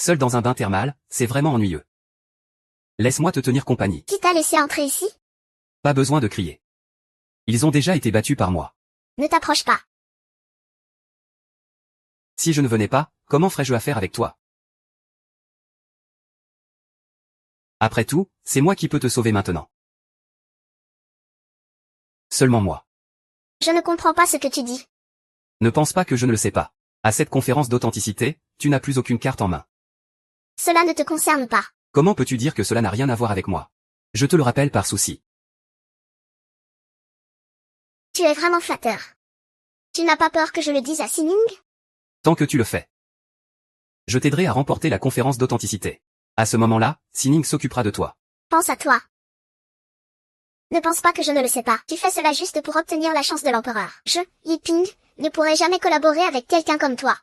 Seul dans un bain thermal, c'est vraiment ennuyeux. Laisse-moi te tenir compagnie. Qui t'a laissé entrer ici? Pas besoin de crier. Ils ont déjà été battus par moi. Ne t'approche pas. Si je ne venais pas, comment ferais-je affaire avec toi? Après tout, c'est moi qui peux te sauver maintenant. Seulement moi. Je ne comprends pas ce que tu dis. Ne pense pas que je ne le sais pas. À cette conférence d'authenticité, tu n'as plus aucune carte en main. Cela ne te concerne pas. Comment peux-tu dire que cela n'a rien à voir avec moi? Je te le rappelle par souci. Tu es vraiment flatteur. Tu n'as pas peur que je le dise à Sining? Tant que tu le fais. Je t'aiderai à remporter la conférence d'authenticité. À ce moment-là, Sining s'occupera de toi. Pense à toi. Ne pense pas que je ne le sais pas. Tu fais cela juste pour obtenir la chance de l'empereur. Je, Yi Ping, ne pourrai jamais collaborer avec quelqu'un comme toi.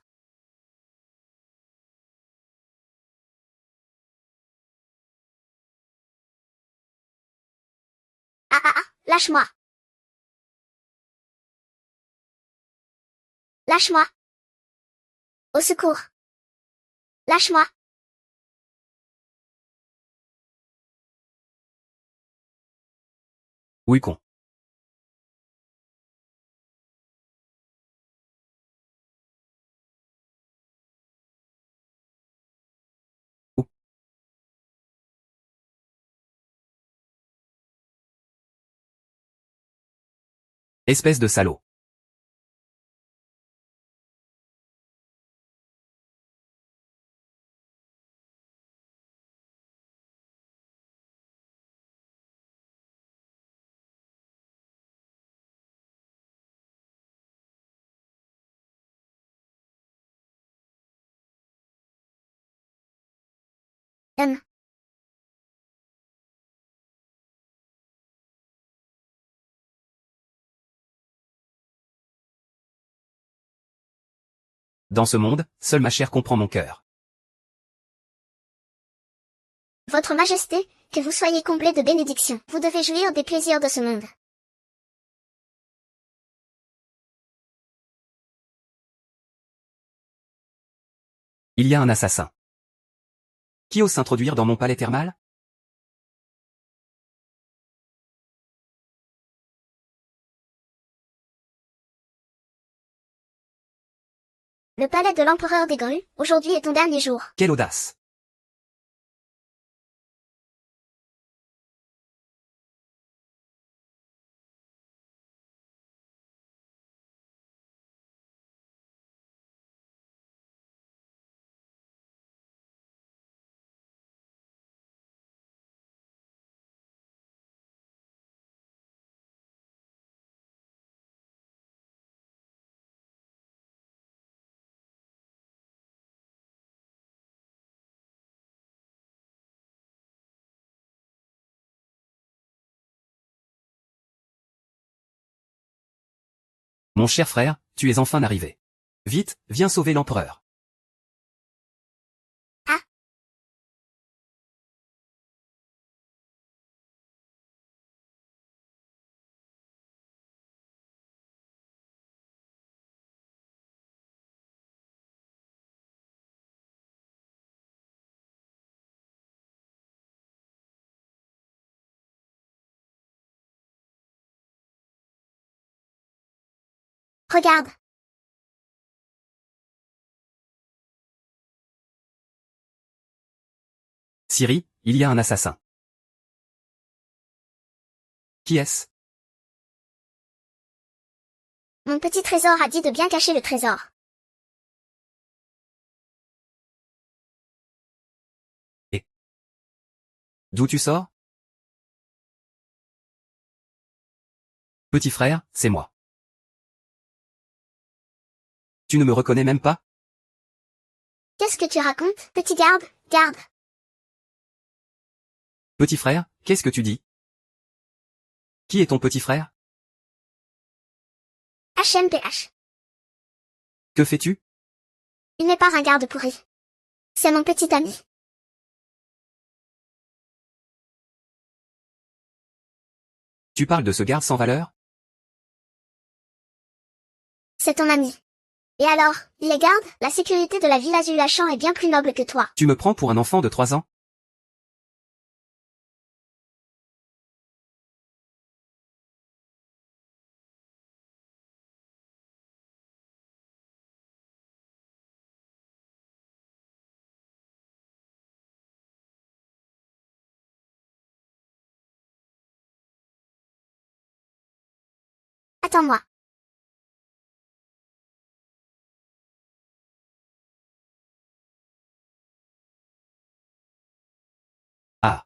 Ah ah ah, lâche-moi. Lâche-moi. Au secours. Lâche-moi. Oui con. Ouh. Espèce de salaud. Hum. Dans ce monde, seule ma chair comprend mon cœur. Votre Majesté, que vous soyez comblé de bénédictions. Vous devez jouir des plaisirs de ce monde. Il y a un assassin. Qui ose s'introduire dans mon palais thermal? Le palais de l'empereur des grues, aujourd'hui est ton dernier jour. Quelle audace! Mon cher frère, tu es enfin arrivé. Vite, viens sauver l'empereur. Ah. Regarde. Siri, il y a un assassin. Qui est-ce? Mon petit trésor a dit de bien cacher le trésor. D'où tu sors? Petit frère, c'est moi. Tu ne me reconnais même pas? Qu'est-ce que tu racontes, petit garde, garde? Petit frère, qu'est-ce que tu dis? Qui est ton petit frère? HMPH. Que fais-tu? Il n'est pas un garde pourri. C'est mon petit ami. Tu parles de ce garde sans valeur? C'est ton ami. Et alors, il les garde? La sécurité de la Villa Zulachan est bien plus noble que toi. Tu me prends pour un enfant de 3 ans? Attends-moi. Ah.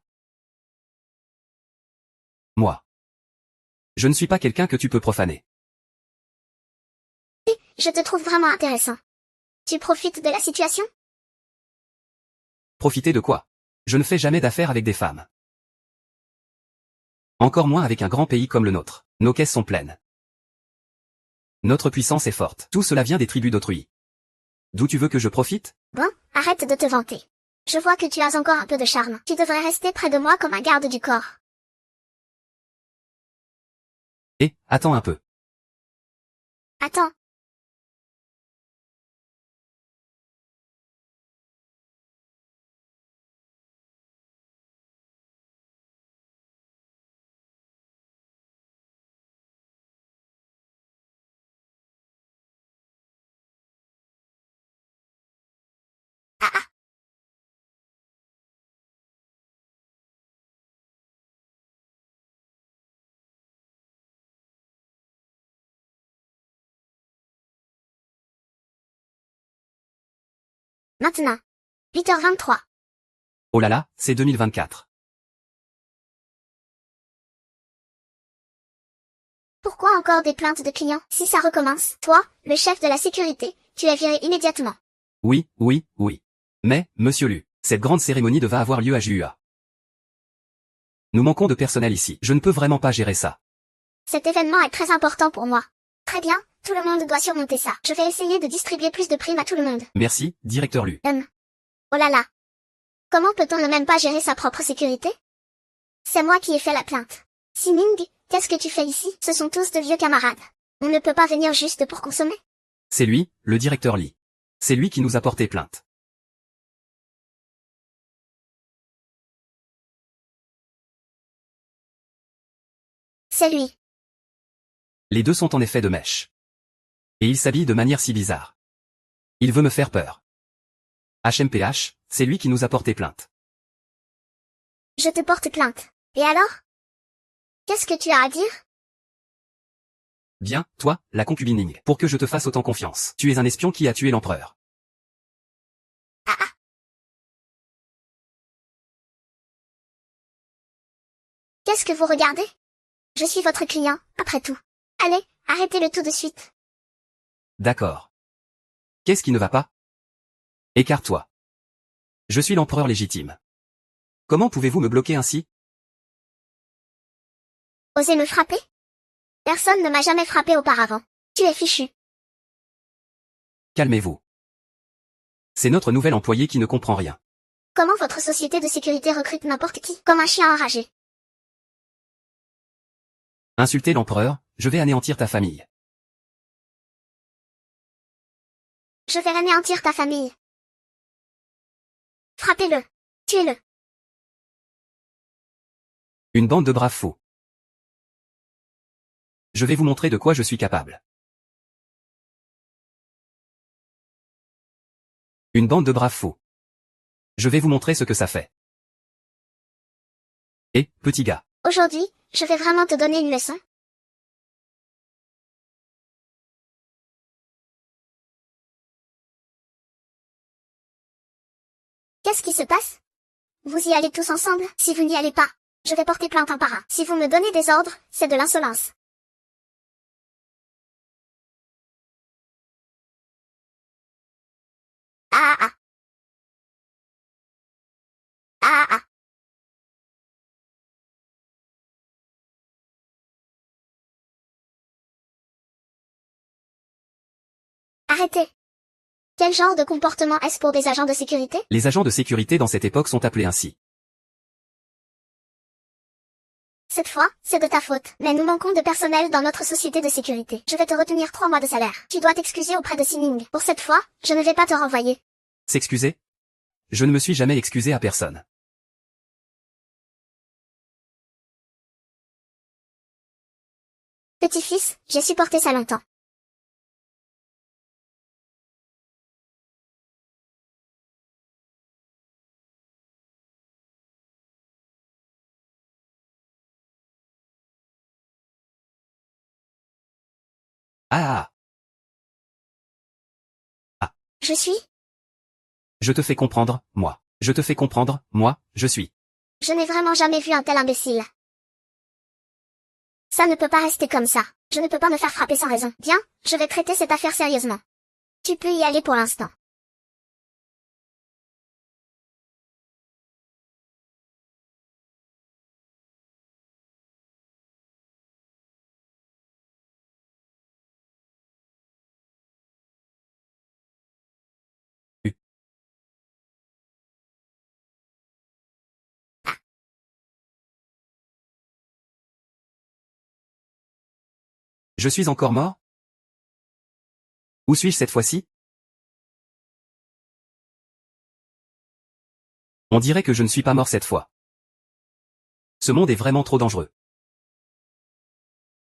Moi. Je ne suis pas quelqu'un que tu peux profaner. Je te trouve vraiment intéressant. Tu profites de la situation? Profiter de quoi? Je ne fais jamais d'affaires avec des femmes. Encore moins avec un grand pays comme le nôtre. Nos caisses sont pleines. Notre puissance est forte. Tout cela vient des tribus d'autrui. D'où tu veux que je profite? Bon, arrête de te vanter. Je vois que tu as encore un peu de charme. Tu devrais rester près de moi comme un garde du corps. Attends un peu. Attends. Ah ah. Maintenant. 8h23. Oh là là, c'est 2024. Pourquoi encore des plaintes de clients? Si ça recommence, toi, le chef de la sécurité, tu es viré immédiatement. Oui, oui, oui. Mais, monsieur Lu, cette grande cérémonie devra avoir lieu à JUA. Nous manquons de personnel ici. Je ne peux vraiment pas gérer ça. Cet événement est très important pour moi. Très bien, tout le monde doit surmonter ça. Je vais essayer de distribuer plus de primes à tout le monde. Merci, directeur Lu. Oh là là. Comment peut-on ne même pas gérer sa propre sécurité? C'est moi qui ai fait la plainte. Sining, qu'est-ce que tu fais ici? Ce sont tous de vieux camarades. On ne peut pas venir juste pour consommer? C'est lui, le directeur Lee. C'est lui qui nous a porté plainte. C'est lui. Les deux sont en effet de mèche. Et il s'habille de manière si bizarre. Il veut me faire peur. HMPH, c'est lui qui nous a porté plainte. Je te porte plainte. Et alors? Qu'est-ce que tu as à dire? Bien, toi, la concubining, pour que je te fasse autant confiance. Tu es un espion qui a tué l'empereur. Ah ah. Qu'est-ce que vous regardez? Je suis votre client, après tout. Allez, arrêtez-le tout de suite. D'accord. Qu'est-ce qui ne va pas? Écarte-toi. Je suis l'empereur légitime. Comment pouvez-vous me bloquer ainsi? Osez me frapper? Personne ne m'a jamais frappé auparavant. Tu es fichu. Calmez-vous. C'est notre nouvel employé qui ne comprend rien. Comment votre société de sécurité recrute n'importe qui, comme un chien enragé? Insulter l'empereur, je vais anéantir ta famille. Je vais anéantir ta famille. Frappez-le. Tuez-le. Une bande de braves fous. Je vais vous montrer de quoi je suis capable. Une bande de braves fous. Je vais vous montrer ce que ça fait. Et, petit gars. Aujourd'hui, je vais vraiment te donner une leçon. Qu'est-ce qui se passe? Vous y allez tous ensemble? Si vous n'y allez pas, je vais porter plainte un par un. Si vous me donnez des ordres, c'est de l'insolence. Ah ah. Ah ah. Arrêtez. Quel genre de comportement est-ce pour des agents de sécurité? Les agents de sécurité dans cette époque sont appelés ainsi. Cette fois, c'est de ta faute. Mais nous manquons de personnel dans notre société de sécurité. Je vais te retenir 3 mois de salaire. Tu dois t'excuser auprès de Sining. Pour cette fois, je ne vais pas te renvoyer. S'excuser? Je ne me suis jamais excusé à personne. Petit-fils, j'ai supporté ça longtemps. Ah ah ah. Je suis? Je te fais comprendre, moi. Je te fais comprendre, moi, je suis. Je n'ai vraiment jamais vu un tel imbécile. Ça ne peut pas rester comme ça. Je ne peux pas me faire frapper sans raison. Bien, je vais traiter cette affaire sérieusement. Tu peux y aller pour l'instant. Je suis encore mort? Où suis-je cette fois-ci? On dirait que je ne suis pas mort cette fois. Ce monde est vraiment trop dangereux.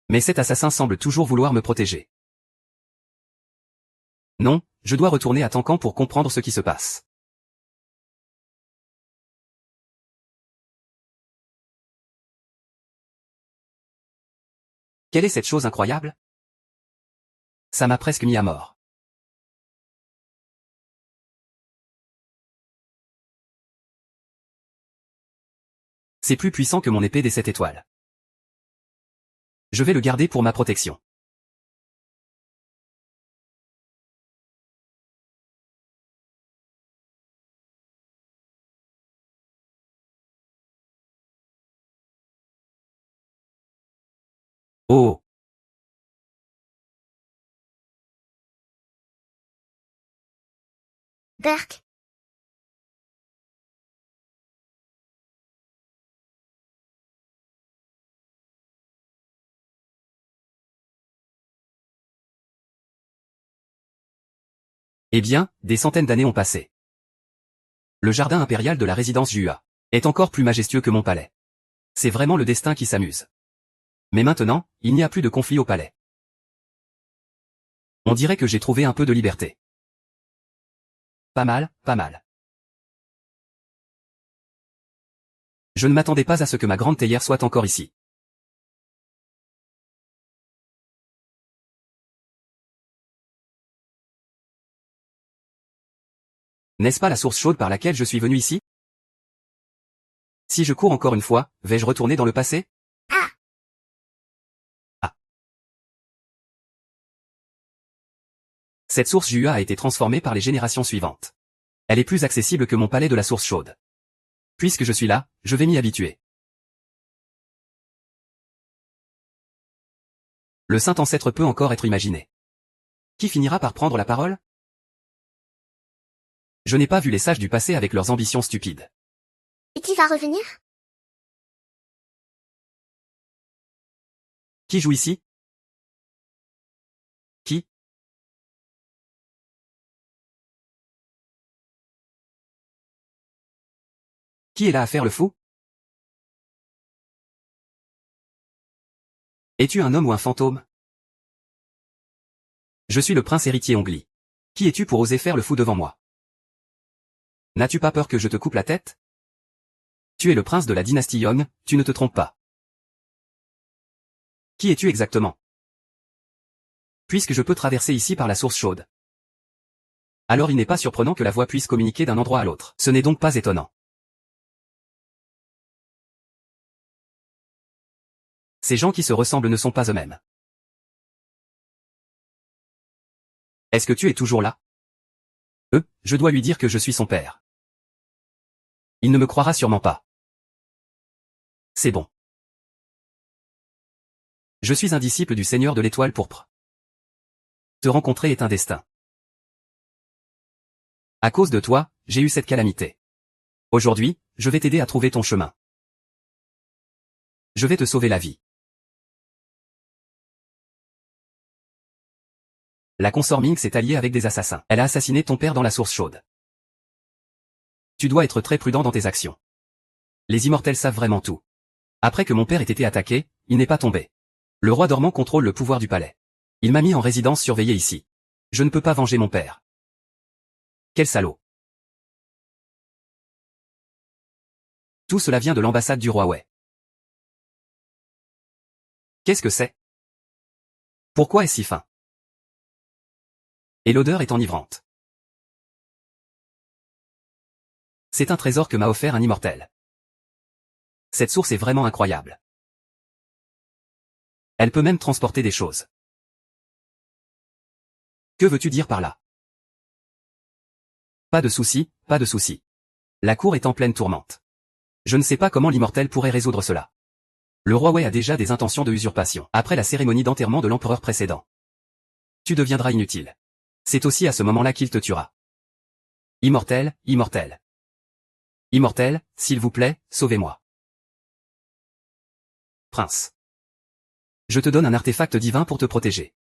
Mais cet assassin semble toujours vouloir me protéger. Non, je dois retourner à Tankan pour comprendre ce qui se passe. Quelle est cette chose incroyable? Ça m'a presque mis à mort. C'est plus puissant que mon épée des 7 étoiles. Je vais le garder pour ma protection. Oh! Berk. Eh bien, des centaines d'années ont passé. Le jardin impérial de la résidence Jua est encore plus majestueux que mon palais. C'est vraiment le destin qui s'amuse. Mais maintenant, il n'y a plus de conflit au palais. On dirait que j'ai trouvé un peu de liberté. Pas mal, pas mal. Je ne m'attendais pas à ce que ma grande théière soit encore ici. N'est-ce pas la source chaude par laquelle je suis venu ici? Si je cours encore une fois, vais-je retourner dans le passé? Ah! Ah. Cette source Jua a été transformée par les générations suivantes. Elle est plus accessible que mon palais de la source chaude. Puisque je suis là, je vais m'y habituer. Le saint ancêtre peut encore être imaginé. Qui finira par prendre la parole? Je n'ai pas vu les sages du passé avec leurs ambitions stupides. Et qui va revenir? Qui joue ici? Qui? Qui est là à faire le fou? Es-tu un homme ou un fantôme? Je suis le prince héritier Ongli. Qui es-tu pour oser faire le fou devant moi? N'as-tu pas peur que je te coupe la tête? Tu es le prince de la dynastie Yong, tu ne te trompes pas. Qui es-tu exactement? Puisque je peux traverser ici par la source chaude. Alors il n'est pas surprenant que la voix puisse communiquer d'un endroit à l'autre. Ce n'est donc pas étonnant. Ces gens qui se ressemblent ne sont pas eux-mêmes. Est-ce que tu es toujours là? Je dois lui dire que je suis son père. Il ne me croira sûrement pas. C'est bon. Je suis un disciple du Seigneur de l'Étoile pourpre. Te rencontrer est un destin. À cause de toi, j'ai eu cette calamité. Aujourd'hui, je vais t'aider à trouver ton chemin. Je vais te sauver la vie. La consort Ming s'est alliée avec des assassins. Elle a assassiné ton père dans la source chaude. Tu dois être très prudent dans tes actions. Les immortels savent vraiment tout. Après que mon père ait été attaqué, il n'est pas tombé. Le roi dormant contrôle le pouvoir du palais. Il m'a mis en résidence surveillée ici. Je ne peux pas venger mon père. Quel salaud. Tout cela vient de l'ambassade du roi Wei. Qu'est-ce que c'est? Pourquoi est-ce si fin? Et l'odeur est enivrante. C'est un trésor que m'a offert un immortel. Cette source est vraiment incroyable. Elle peut même transporter des choses. Que veux-tu dire par là? Pas de souci, pas de souci. La cour est en pleine tourmente. Je ne sais pas comment l'immortel pourrait résoudre cela. Le roi Wei a déjà des intentions de usurpation, après la cérémonie d'enterrement de l'empereur précédent. Tu deviendras inutile. C'est aussi à ce moment-là qu'il te tuera. Immortel, immortel. Immortel, s'il vous plaît, sauvez-moi. Prince. Je te donne un artefact divin pour te protéger.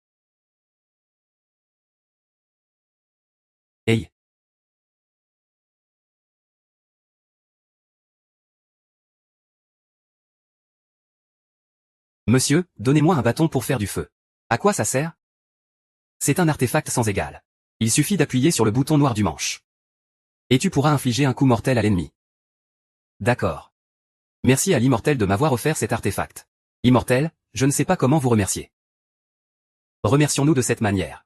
Hey. Monsieur, donnez-moi un bâton pour faire du feu. À quoi ça sert? C'est un artefact sans égal. Il suffit d'appuyer sur le bouton noir du manche. Et tu pourras infliger un coup mortel à l'ennemi. D'accord. Merci à l'immortel de m'avoir offert cet artefact. Immortel, je ne sais pas comment vous remercier. Remercions-nous de cette manière.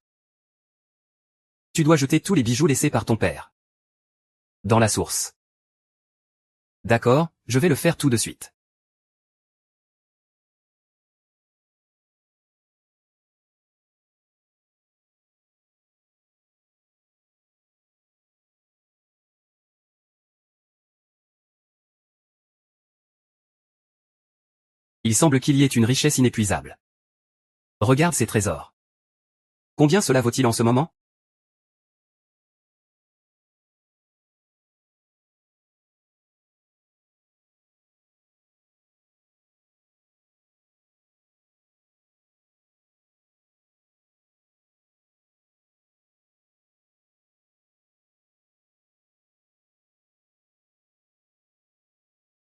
Tu dois jeter tous les bijoux laissés par ton père. Dans la source. D'accord, je vais le faire tout de suite. Il semble qu'il y ait une richesse inépuisable. Regarde ces trésors. Combien cela vaut-il en ce moment?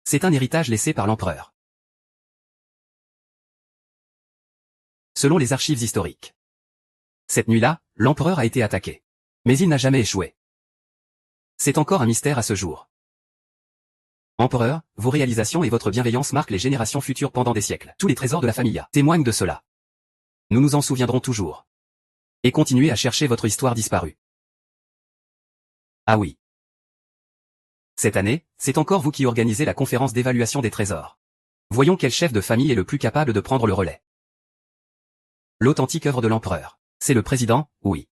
C'est un héritage laissé par l'empereur. Selon les archives historiques. Cette nuit-là, l'empereur a été attaqué. Mais il n'a jamais échoué. C'est encore un mystère à ce jour. Empereur, vos réalisations et votre bienveillance marquent les générations futures pendant des siècles. Tous les trésors de la famille témoignent de cela. Nous nous en souviendrons toujours. Et continuez à chercher votre histoire disparue. Ah oui. Cette année, c'est encore vous qui organisez la conférence d'évaluation des trésors. Voyons quel chef de famille est le plus capable de prendre le relais. L'authentique œuvre de l'empereur. C'est le président, oui.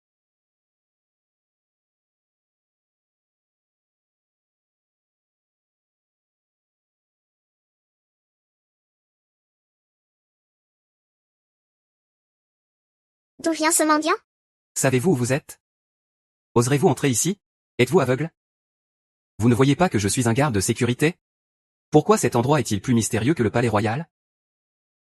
D'où vient ce mendiant? Savez-vous où vous êtes? Oserez-vous entrer ici? Êtes-vous aveugle? Vous ne voyez pas que je suis un garde de sécurité? Pourquoi cet endroit est-il plus mystérieux que le palais royal?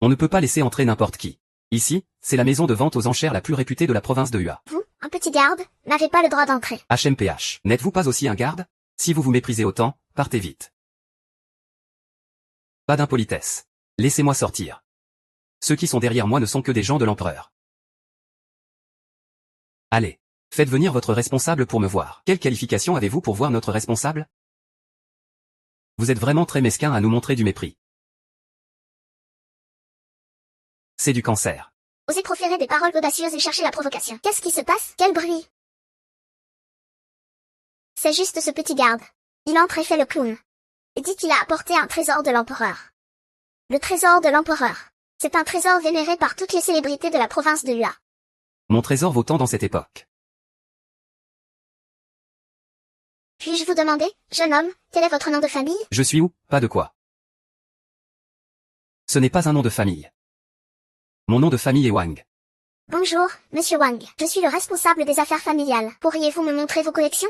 On ne peut pas laisser entrer n'importe qui. Ici, c'est la maison de vente aux enchères la plus réputée de la province de Hua. Vous, un petit garde, n'avez pas le droit d'entrer. HMPH. N'êtes-vous pas aussi un garde? Si vous vous méprisez autant, partez vite. Pas d'impolitesse. Laissez-moi sortir. Ceux qui sont derrière moi ne sont que des gens de l'empereur. Allez. Faites venir votre responsable pour me voir. Quelle qualification avez-vous pour voir notre responsable? Vous êtes vraiment très mesquin à nous montrer du mépris. C'est du cancer. Osez proférer des paroles audacieuses et chercher la provocation. Qu'est-ce qui se passe? Quel bruit? C'est juste ce petit garde. Il entre et fait le clown. Et dit qu'il a apporté un trésor de l'empereur. Le trésor de l'empereur. C'est un trésor vénéré par toutes les célébrités de la province de Hua. Mon trésor vaut tant dans cette époque. Puis-je vous demander, jeune homme, quel est votre nom de famille? Je suis où? Pas de quoi. Ce n'est pas un nom de famille. Mon nom de famille est Wang. Bonjour, monsieur Wang. Je suis le responsable des affaires familiales. Pourriez-vous me montrer vos collections?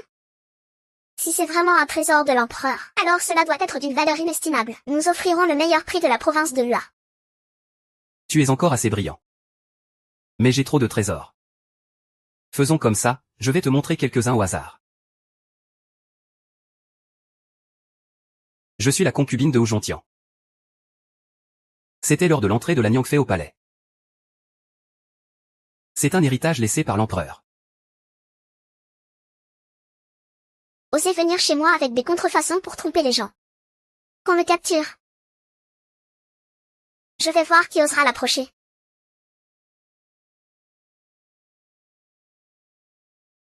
Si c'est vraiment un trésor de l'empereur, alors cela doit être d'une valeur inestimable. Nous offrirons le meilleur prix de la province de Lua. Tu es encore assez brillant. Mais j'ai trop de trésors. Faisons comme ça, je vais te montrer quelques-uns au hasard. Je suis la concubine de Oujontian. C'était lors de l'entrée de la Nyangfei au palais. C'est un héritage laissé par l'empereur. Osez venir chez moi avec des contrefaçons pour tromper les gens. Qu'on me capture. Je vais voir qui osera l'approcher.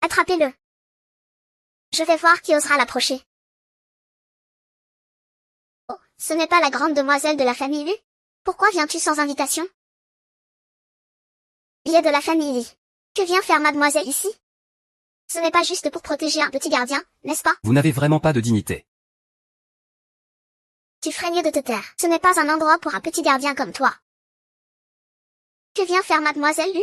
Attrapez-le. Je vais voir qui osera l'approcher. Oh, ce n'est pas la grande demoiselle de la famille Lu? Pourquoi viens-tu sans invitation? Il est de la famille Li. Que vient faire mademoiselle ici? Ce n'est pas juste pour protéger un petit gardien, n'est-ce pas? Vous n'avez vraiment pas de dignité. Tu ferais mieux de te taire. Ce n'est pas un endroit pour un petit gardien comme toi. Que vient faire mademoiselle Lu?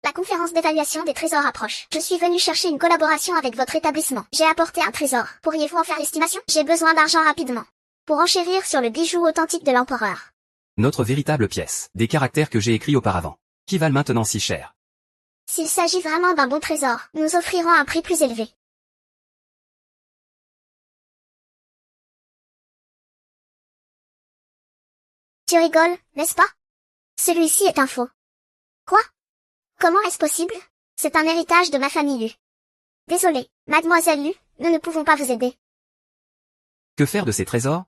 La conférence d'évaluation des trésors approche. Je suis venue chercher une collaboration avec votre établissement. J'ai apporté un trésor. Pourriez-vous en faire l'estimation? J'ai besoin d'argent rapidement. Pour enchérir sur le bijou authentique de l'empereur. Notre véritable pièce. Des caractères que j'ai écrits auparavant. Qui valent maintenant si cher. S'il s'agit vraiment d'un bon trésor, nous offrirons un prix plus élevé. Tu rigoles, n'est-ce pas? Celui-ci est un faux. Quoi? Comment est-ce possible? C'est un héritage de ma famille Lu. Désolé, mademoiselle Lu, nous ne pouvons pas vous aider. Que faire de ces trésors?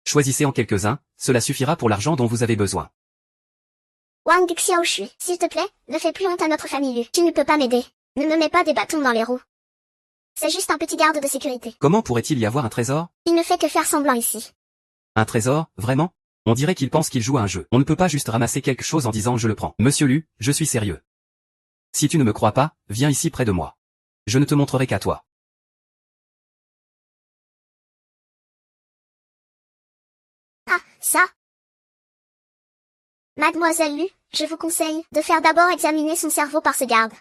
Choisissez en quelques-uns, cela suffira pour l'argent dont vous avez besoin. Wang Xiaoshui, s'il te plaît, ne fais plus honte à notre famille Lu. Tu ne peux pas m'aider. Ne me mets pas des bâtons dans les roues. C'est juste un petit garde de sécurité. Comment pourrait-il y avoir un trésor? Il ne fait que faire semblant ici. Un trésor, vraiment? On dirait qu'il pense qu'il joue à un jeu. On ne peut pas juste ramasser quelque chose en disant je le prends. Monsieur Lu, je suis sérieux. Si tu ne me crois pas, viens ici près de moi. Je ne te montrerai qu'à toi. Ah, ça? Mademoiselle Lu, je vous conseille de faire d'abord examiner son cerveau par ce garde.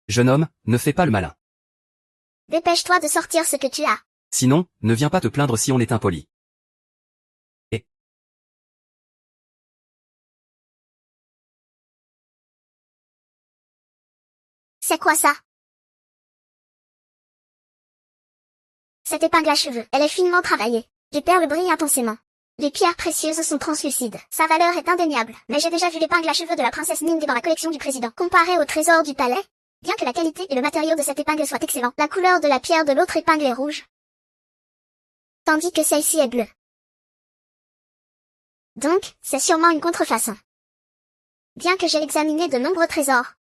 Jeune homme, ne fais pas le malin. Dépêche-toi de sortir ce que tu as. Sinon, ne viens pas te plaindre si on est impoli. Et C'est quoi ça? Cette épingle à cheveux, elle est finement travaillée. Les perles brillent intensément. Les pierres précieuses sont translucides. Sa valeur est indéniable. Mais j'ai déjà vu l'épingle à cheveux de la princesse Ning dans la collection du président. Comparée au trésor du palais, bien que la qualité et le matériau de cette épingle soient excellents, la couleur de la pierre de l'autre épingle est rouge, tandis que celle-ci est bleue. Donc, c'est sûrement une contrefaçon. Bien que j'ai examiné de nombreux trésors,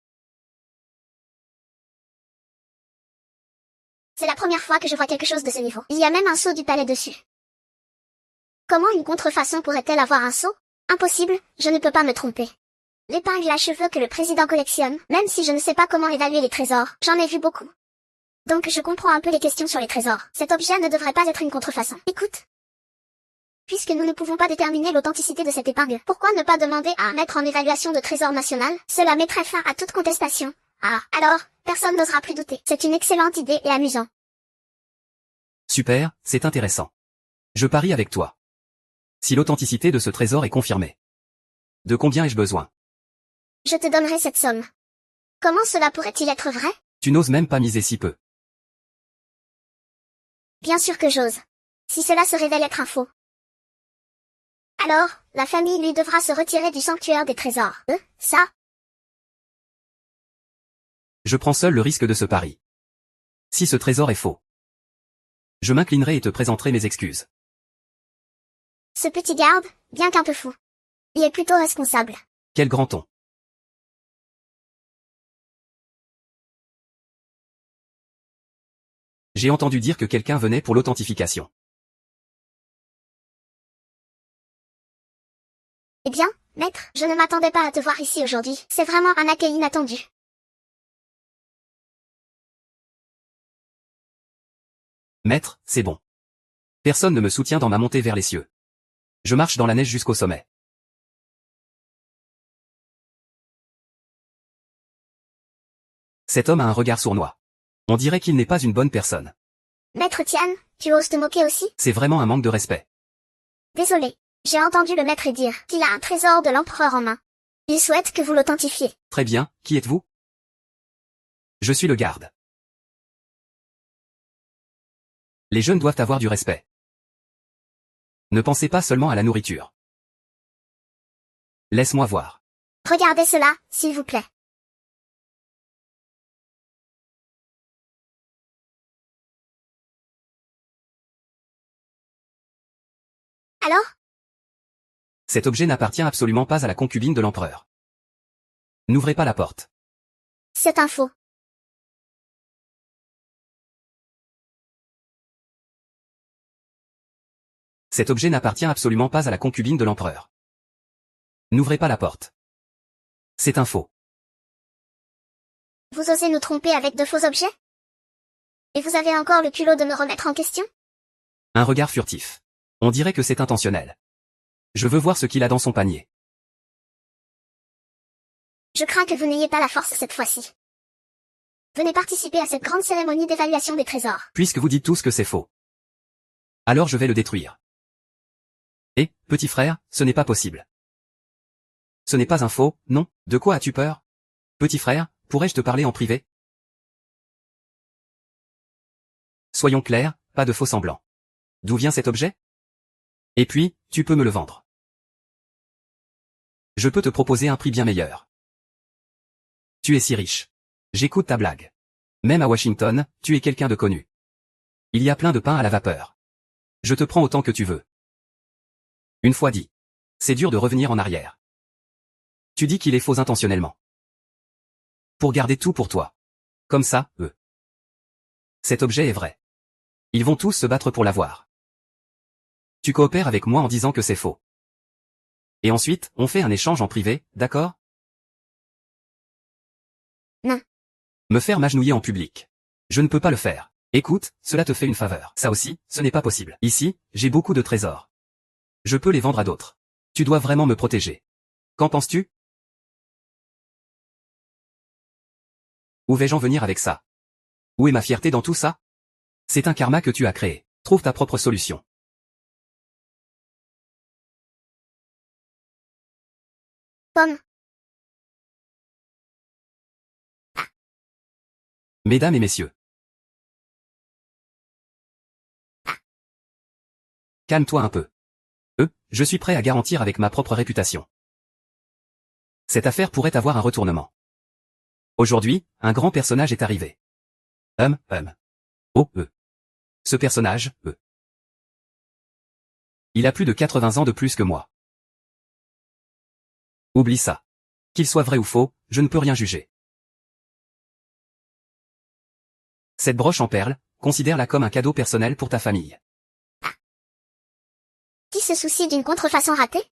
c'est la première fois que je vois quelque chose de ce niveau. Il y a même un sceau du palais dessus. Comment une contrefaçon pourrait-elle avoir un sceau? Impossible, je ne peux pas me tromper. L'épingle à cheveux que le président collectionne, même si je ne sais pas comment évaluer les trésors, j'en ai vu beaucoup. Donc je comprends un peu les questions sur les trésors. Cet objet ne devrait pas être une contrefaçon. Écoute. Puisque nous ne pouvons pas déterminer l'authenticité de cette épingle, pourquoi ne pas demander à un maître en évaluation de trésor national? Cela mettrait fin à toute contestation. Ah, alors, personne n'osera plus douter. C'est une excellente idée et amusant. super, c'est intéressant. Je parie avec toi. Si l'authenticité de ce trésor est confirmée. De combien ai-je besoin? Je te donnerai cette somme. Comment cela pourrait-il être vrai? Tu n'oses même pas miser si peu. Bien sûr que j'ose. Si cela se révèle être un faux. Alors, la famille lui devra se retirer du sanctuaire des trésors. Ça? Je prends seul le risque de ce pari. Si ce trésor est faux, je m'inclinerai et te présenterai mes excuses. Ce petit garde, bien qu'un peu fou, il est plutôt responsable. Quel grand ton. J'ai entendu dire que quelqu'un venait pour l'authentification. Eh bien, maître, je ne m'attendais pas à te voir ici aujourd'hui. C'est vraiment un accueil inattendu. Maître, c'est bon. Personne ne me soutient dans ma montée vers les cieux. Je marche dans la neige jusqu'au sommet. Cet homme a un regard sournois. On dirait qu'il n'est pas une bonne personne. Maître Tian, tu oses te moquer aussi? C'est vraiment un manque de respect. Désolé. J'ai entendu le maître dire qu'il a un trésor de l'empereur en main. Il souhaite que vous l'authentifiez. Très bien, qui êtes-vous? Je suis le garde. Les jeunes doivent avoir du respect. Ne pensez pas seulement à la nourriture. Laisse-moi voir. Regardez cela, s'il vous plaît. Alors? Cet objet n'appartient absolument pas à la concubine de l'empereur. N'ouvrez pas la porte. C'est un faux. Cet objet n'appartient absolument pas à la concubine de l'empereur. N'ouvrez pas la porte. C'est un faux. Vous osez nous tromper avec de faux objets? Et vous avez encore le culot de me remettre en question? Un regard furtif. On dirait que c'est intentionnel. Je veux voir ce qu'il a dans son panier. Je crains que vous n'ayez pas la force cette fois-ci. Venez participer à cette grande cérémonie d'évaluation des trésors. Puisque vous dites tous que c'est faux. Alors je vais le détruire. Et, petit frère, ce n'est pas possible. Ce n'est pas un faux, non? De quoi as-tu peur? Petit frère, pourrais-je te parler en privé? Soyons clairs, pas de faux semblants. D'où vient cet objet? Et puis, tu peux me le vendre. Je peux te proposer un prix bien meilleur. Tu es si riche. J'écoute ta blague. Même à Washington, tu es quelqu'un de connu. Il y a plein de pain à la vapeur. Je te prends autant que tu veux. Une fois dit. C'est dur de revenir en arrière. Tu dis qu'il est faux intentionnellement. Pour garder tout pour toi. Comme ça, eux. Cet objet est vrai. Ils vont tous se battre pour l'avoir. Tu coopères avec moi en disant que c'est faux. Et ensuite, on fait un échange en privé, d'accord? Non. Me faire m'agenouiller en public. Je ne peux pas le faire. Écoute, cela te fait une faveur. Ça aussi, ce n'est pas possible. Ici, j'ai beaucoup de trésors. Je peux les vendre à d'autres. Tu dois vraiment me protéger. Qu'en penses-tu? Où vais-je en venir avec ça? Où est ma fierté dans tout ça? C'est un karma que tu as créé. Trouve ta propre solution. Pomme. Mesdames et messieurs. Calme-toi un peu. Je suis prêt à garantir avec ma propre réputation. Cette affaire pourrait avoir un retournement. Aujourd'hui, un grand personnage est arrivé. Oh, Ce personnage, Il a plus de 80 ans de plus que moi. Oublie ça. Qu'il soit vrai ou faux, je ne peux rien juger. Cette broche en perles, considère-la comme un cadeau personnel pour ta famille. Qui se soucie d'une contrefaçon ratée?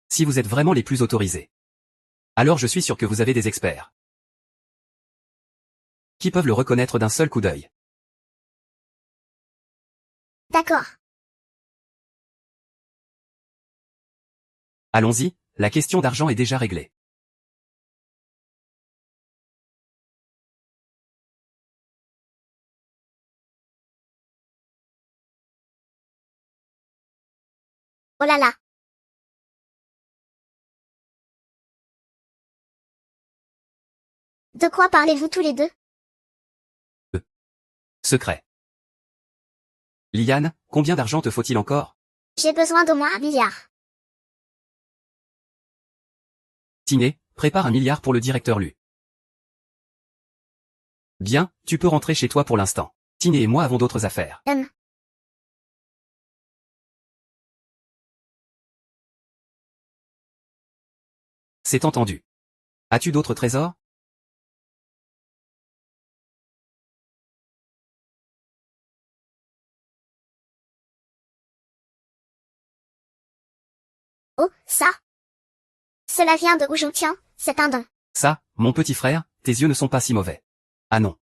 Si vous êtes vraiment les plus autorisés. Alors je suis sûr que vous avez des experts. Qui peuvent le reconnaître d'un seul coup d'œil. D'accord. Allons-y, la question d'argent est déjà réglée. Oh là là. De quoi parlez-vous tous les deux? Secret. Liane, combien d'argent te faut-il encore? J'ai besoin d'au moins 1 milliard. Tiné, prépare 1 milliard pour le directeur Lu. Bien, tu peux rentrer chez toi pour l'instant. Tiné et moi avons d'autres affaires. C'est entendu. As-tu d'autres trésors? Oh, ça? Cela vient de où je tiens, c'est un don. Ça, mon petit frère, tes yeux ne sont pas si mauvais. Ah non.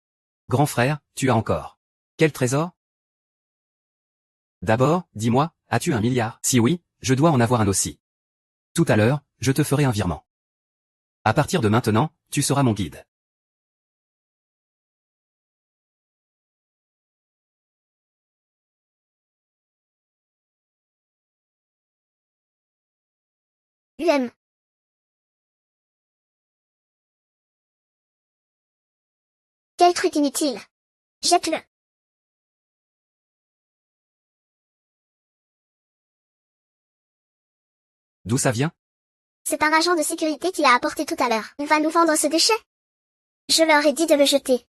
Grand frère, tu as encore. Quel trésor? D'abord, dis-moi, as-tu 1 milliard? Si oui, je dois en avoir un aussi. Tout à l'heure, je te ferai un virement. À partir de maintenant, tu seras mon guide. UM. Quel truc inutile. Jette-le. D'où ça vient? C'est un agent de sécurité qui l'a apporté tout à l'heure. On va nous vendre ce déchet? Je leur ai dit de le jeter.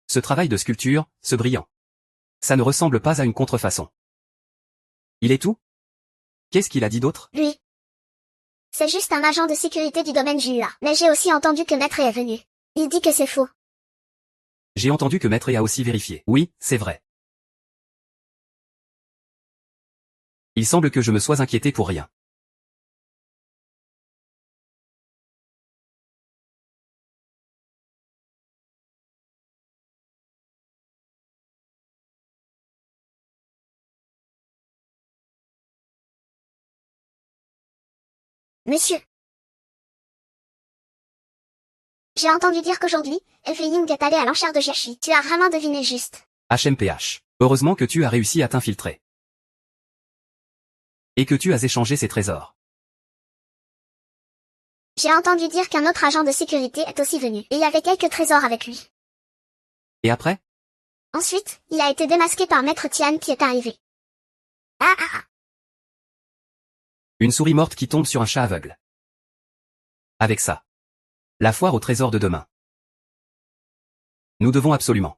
Ce travail de sculpture, ce brillant. Ça ne ressemble pas à une contrefaçon. Il est tout? Qu'est-ce qu'il a dit d'autre? Lui. C'est juste un agent de sécurité du domaine JUA. Mais j'ai aussi entendu que Maître est venu. Il dit que c'est faux. J'ai entendu que Maître a aussi vérifié. Oui, c'est vrai. Il semble que je me sois inquiété pour rien. Monsieur. J'ai entendu dire qu'aujourd'hui, Ying est allé à l'enchère de Jiashi. Tu as vraiment deviné juste. HMPH. Heureusement que tu as réussi à t'infiltrer. Et que tu as échangé ces trésors. J'ai entendu dire qu'un autre agent de sécurité est aussi venu. Et il y avait quelques trésors avec lui. Et après? Ensuite, il a été démasqué par Maître Tian qui est arrivé. Ah ah ah. Une souris morte qui tombe sur un chat aveugle. Avec ça. La foire au trésor de demain. Nous devons absolument.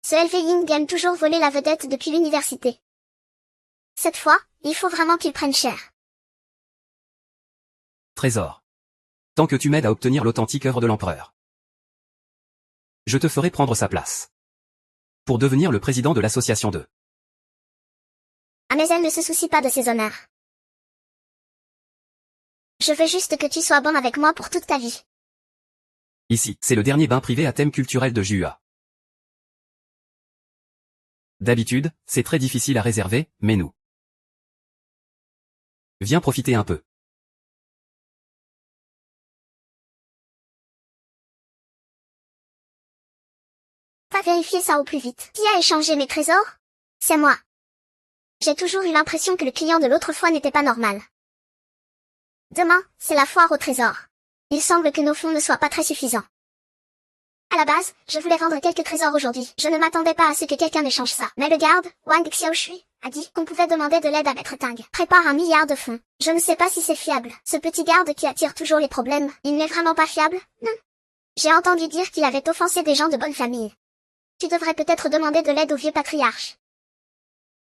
Ce Ying aime toujours voler la vedette depuis l'université. Cette fois, il faut vraiment qu'il prenne cher. Trésor. Tant que tu m'aides à obtenir l'authentique œuvre de l'empereur. Je te ferai prendre sa place. Pour devenir le président de l'association 2. Ah mais elle ne se soucie pas de ses honneurs. Je veux juste que tu sois bon avec moi pour toute ta vie. Ici, c'est le dernier bain privé à thème culturel de JUA. D'habitude, c'est très difficile à réserver, mais nous. Viens profiter un peu. Va vérifier ça au plus vite. Qui a échangé mes trésors? C'est moi. J'ai toujours eu l'impression que le client de l'autre fois n'était pas normal. Demain, c'est la foire au trésor. Il semble que nos fonds ne soient pas très suffisants. À la base, je voulais vendre quelques trésors aujourd'hui. Je ne m'attendais pas à ce que quelqu'un échange ça. Mais le garde, Wang Xiaoshui, a dit qu'on pouvait demander de l'aide à Maître Tang. Prépare 1 milliard de fonds. Je ne sais pas si c'est fiable. Ce petit garde qui attire toujours les problèmes, il n'est vraiment pas fiable? Non. J'ai entendu dire qu'il avait offensé des gens de bonne famille. Tu devrais peut-être demander de l'aide au vieux patriarche.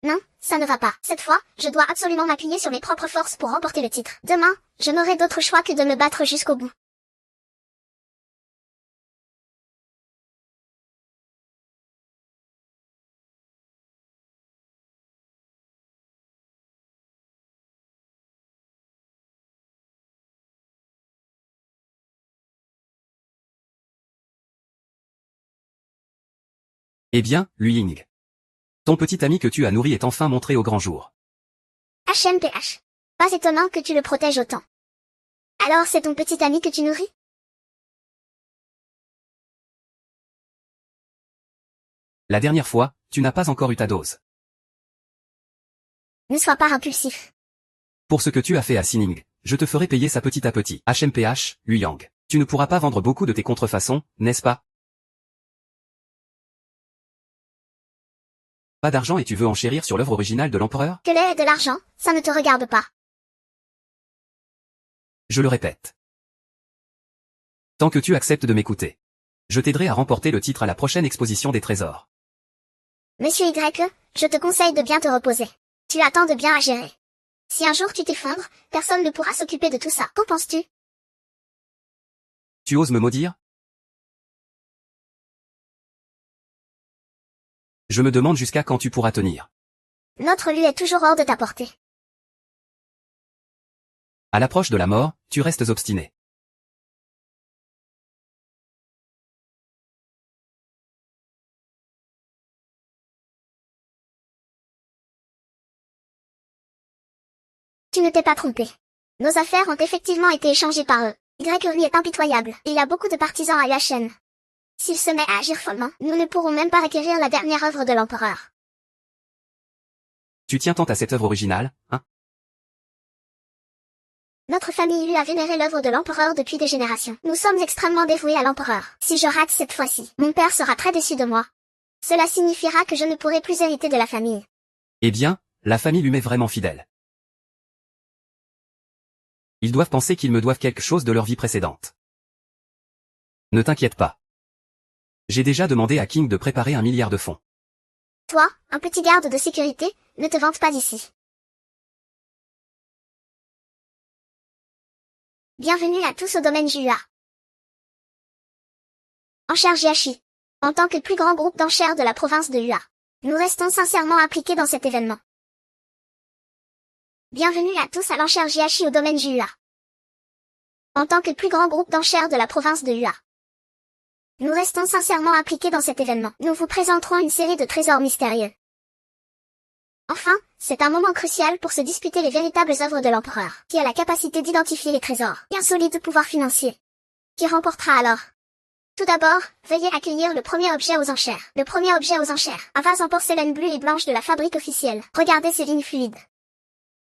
Non, ça ne va pas. Cette fois, je dois absolument m'appuyer sur mes propres forces pour remporter le titre. Demain, je n'aurai d'autre choix que de me battre jusqu'au bout. Eh bien, Lu Ying. Ton petit ami que tu as nourri est enfin montré au grand jour. HMPH. Pas étonnant que tu le protèges autant. Alors c'est ton petit ami que tu nourris? La dernière fois, tu n'as pas encore eu ta dose. Ne sois pas impulsif. Pour ce que tu as fait à Sining, je te ferai payer ça petit à petit. HMPH, Lu Yang. Tu ne pourras pas vendre beaucoup de tes contrefaçons, n'est-ce pas? Pas d'argent et tu veux enchérir sur l'œuvre originale de l'empereur? Que l'ait de l'argent, ça ne te regarde pas. Je le répète. Tant que tu acceptes de m'écouter. Je t'aiderai à remporter le titre à la prochaine exposition des trésors. Monsieur Y, je te conseille de bien te reposer. Tu as tant de bien à gérer. Si un jour tu t'effondres, personne ne pourra s'occuper de tout ça. Qu'en penses-tu? Tu oses me maudire? Je me demande jusqu'à quand tu pourras tenir. Notre lui est toujours hors de ta portée. À l'approche de la mort, tu restes obstiné. Tu ne t'es pas trompé. Nos affaires ont effectivement été échangées par eux. Y est impitoyable. Il y a beaucoup de partisans à Yashen. S'il se met à agir follement, nous ne pourrons même pas requérir la dernière œuvre de l'empereur. Tu tiens tant à cette œuvre originale, hein? Notre famille Yu a vénéré l'œuvre de l'empereur depuis des générations. Nous sommes extrêmement dévoués à l'empereur. Si je rate cette fois-ci, mon père sera très déçu de moi. Cela signifiera que je ne pourrai plus hériter de la famille. Eh bien, la famille lui m'est vraiment fidèle. Ils doivent penser qu'ils me doivent quelque chose de leur vie précédente. Ne t'inquiète pas. J'ai déjà demandé à King de préparer 1 milliard de fonds. Toi, un petit garde de sécurité, ne te vante pas d'ici. Bienvenue à tous au domaine Jua. Enchères Jiashi. En tant que plus grand groupe d'enchères de la province de Hua, nous restons sincèrement impliqués dans cet événement. Bienvenue à tous à l'enchère Jiashi au domaine Jua. En tant que plus grand groupe d'enchères de la province de Hua, nous restons sincèrement impliqués dans cet événement. Nous vous présenterons une série de trésors mystérieux. Enfin, c'est un moment crucial pour se disputer les véritables œuvres de l'empereur, qui a la capacité d'identifier les trésors et un solide pouvoir financier. Qui remportera alors? Tout d'abord, veuillez accueillir le premier objet aux enchères. Le premier objet aux enchères, un vase en porcelaine bleue et blanche de la fabrique officielle. Regardez ces lignes fluides.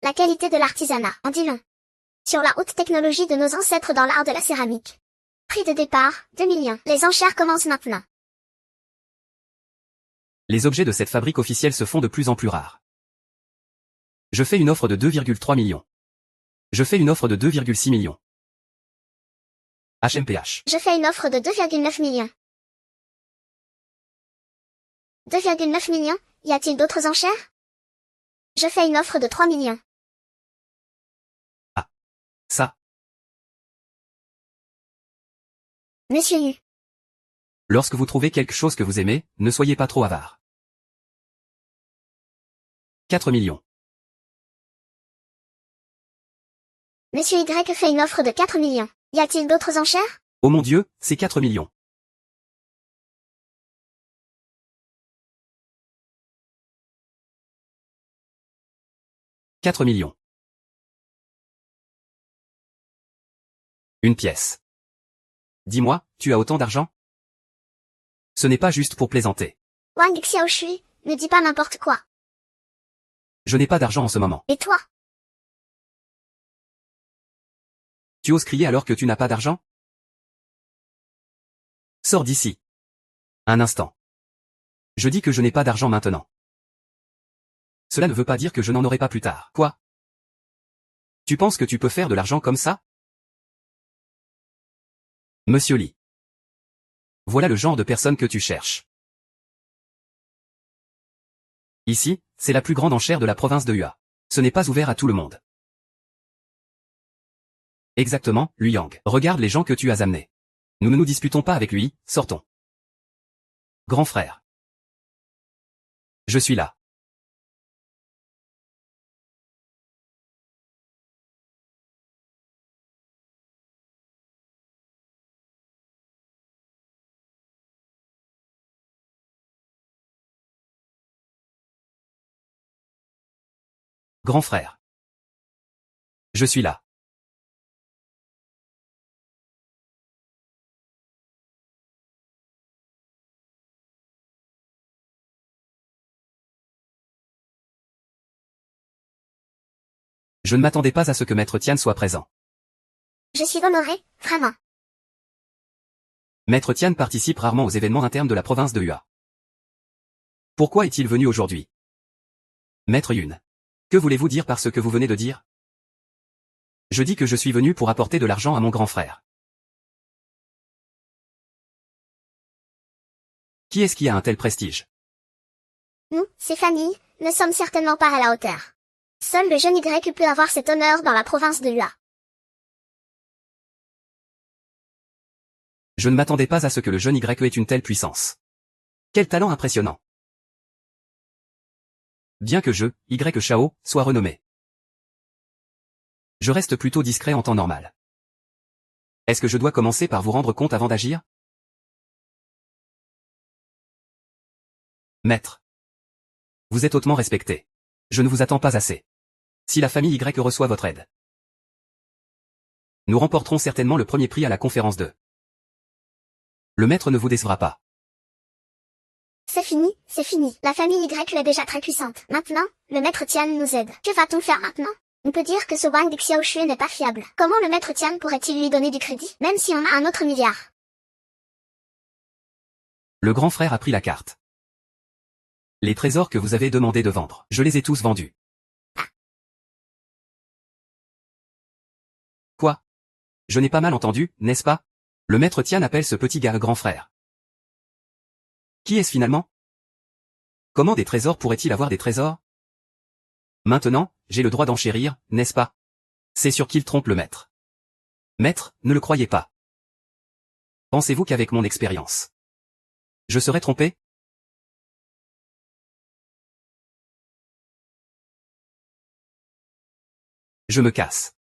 La qualité de l'artisanat, en dit long. Sur la haute technologie de nos ancêtres dans l'art de la céramique. Prix de départ, 2 millions. Les enchères commencent maintenant. Les objets de cette fabrique officielle se font de plus en plus rares. Je fais une offre de 2,3 millions. Je fais une offre de 2,6 millions. HMPH. Je fais une offre de 2,9 millions. 2,9 millions, y a-t-il d'autres enchères? Je fais une offre de 3 millions. Ah. Ça. Monsieur Yu. Lorsque vous trouvez quelque chose que vous aimez, ne soyez pas trop avare. 4 millions. Monsieur Y fait une offre de 4 millions. Y a-t-il d'autres enchères? Oh mon Dieu, c'est 4 millions. « 4 millions. Une pièce. Dis-moi, tu as autant d'argent? Ce n'est pas juste pour plaisanter. Wang Xiaoshui, ne dis pas n'importe quoi. Je n'ai pas d'argent en ce moment. Et toi? Tu oses crier alors que tu n'as pas d'argent? Sors d'ici. Un instant. Je dis que je n'ai pas d'argent maintenant. Cela ne veut pas dire que je n'en aurai pas plus tard. Quoi? Tu penses que tu peux faire de l'argent comme ça? Monsieur Li. Voilà le genre de personne que tu cherches. Ici, c'est la plus grande enchère de la province de Hua. Ce n'est pas ouvert à tout le monde. Exactement, Lui Yang. Regarde les gens que tu as amenés. Nous ne nous disputons pas avec lui, sortons. Grand frère. Je suis là. Grand frère. Je suis là. Je ne m'attendais pas à ce que Maître Tian soit présent. Je suis honoré, vraiment. Maître Tian participe rarement aux événements internes de la province de Hua. Pourquoi est-il venu aujourd'hui? Maître Yun. Que voulez-vous dire par ce que vous venez de dire? Je dis que je suis venu pour apporter de l'argent à mon grand frère. Qui est-ce qui a un tel prestige? Nous, ces familles, ne sommes certainement pas à la hauteur. Seul le jeune Y peut avoir cet honneur dans la province de Hua. Je ne m'attendais pas à ce que le jeune Y ait une telle puissance. Quel talent impressionnant. Bien que Y Shao, soit renommé. Je reste plutôt discret en temps normal. Est-ce que je dois commencer par vous rendre compte avant d'agir? Maître. Vous êtes hautement respecté. Je ne vous attends pas assez. Si la famille Y reçoit votre aide, nous remporterons certainement le premier prix à la conférence 2. Le maître ne vous décevra pas. C'est fini. La famille Y est déjà très puissante. Maintenant, le maître Tian nous aide. Que va-t-on faire maintenant? On peut dire que ce Wang Xiaoshui n'est pas fiable. Comment le maître Tian pourrait-il lui donner du crédit, même si on a un autre milliard? Le grand frère a pris la carte. Les trésors que vous avez demandé de vendre, je les ai tous vendus. Quoi? Je n'ai pas mal entendu, n'est-ce pas? Le maître Tian appelle ce petit gars grand frère. Qui est-ce finalement? Comment des trésors pourrait-il avoir des trésors? Maintenant, j'ai le droit d'enchérir, n'est-ce pas? C'est sûr qu'il trompe le maître. Maître, ne le croyez pas. Pensez-vous qu'avec mon expérience, je serais trompé? Je me casse.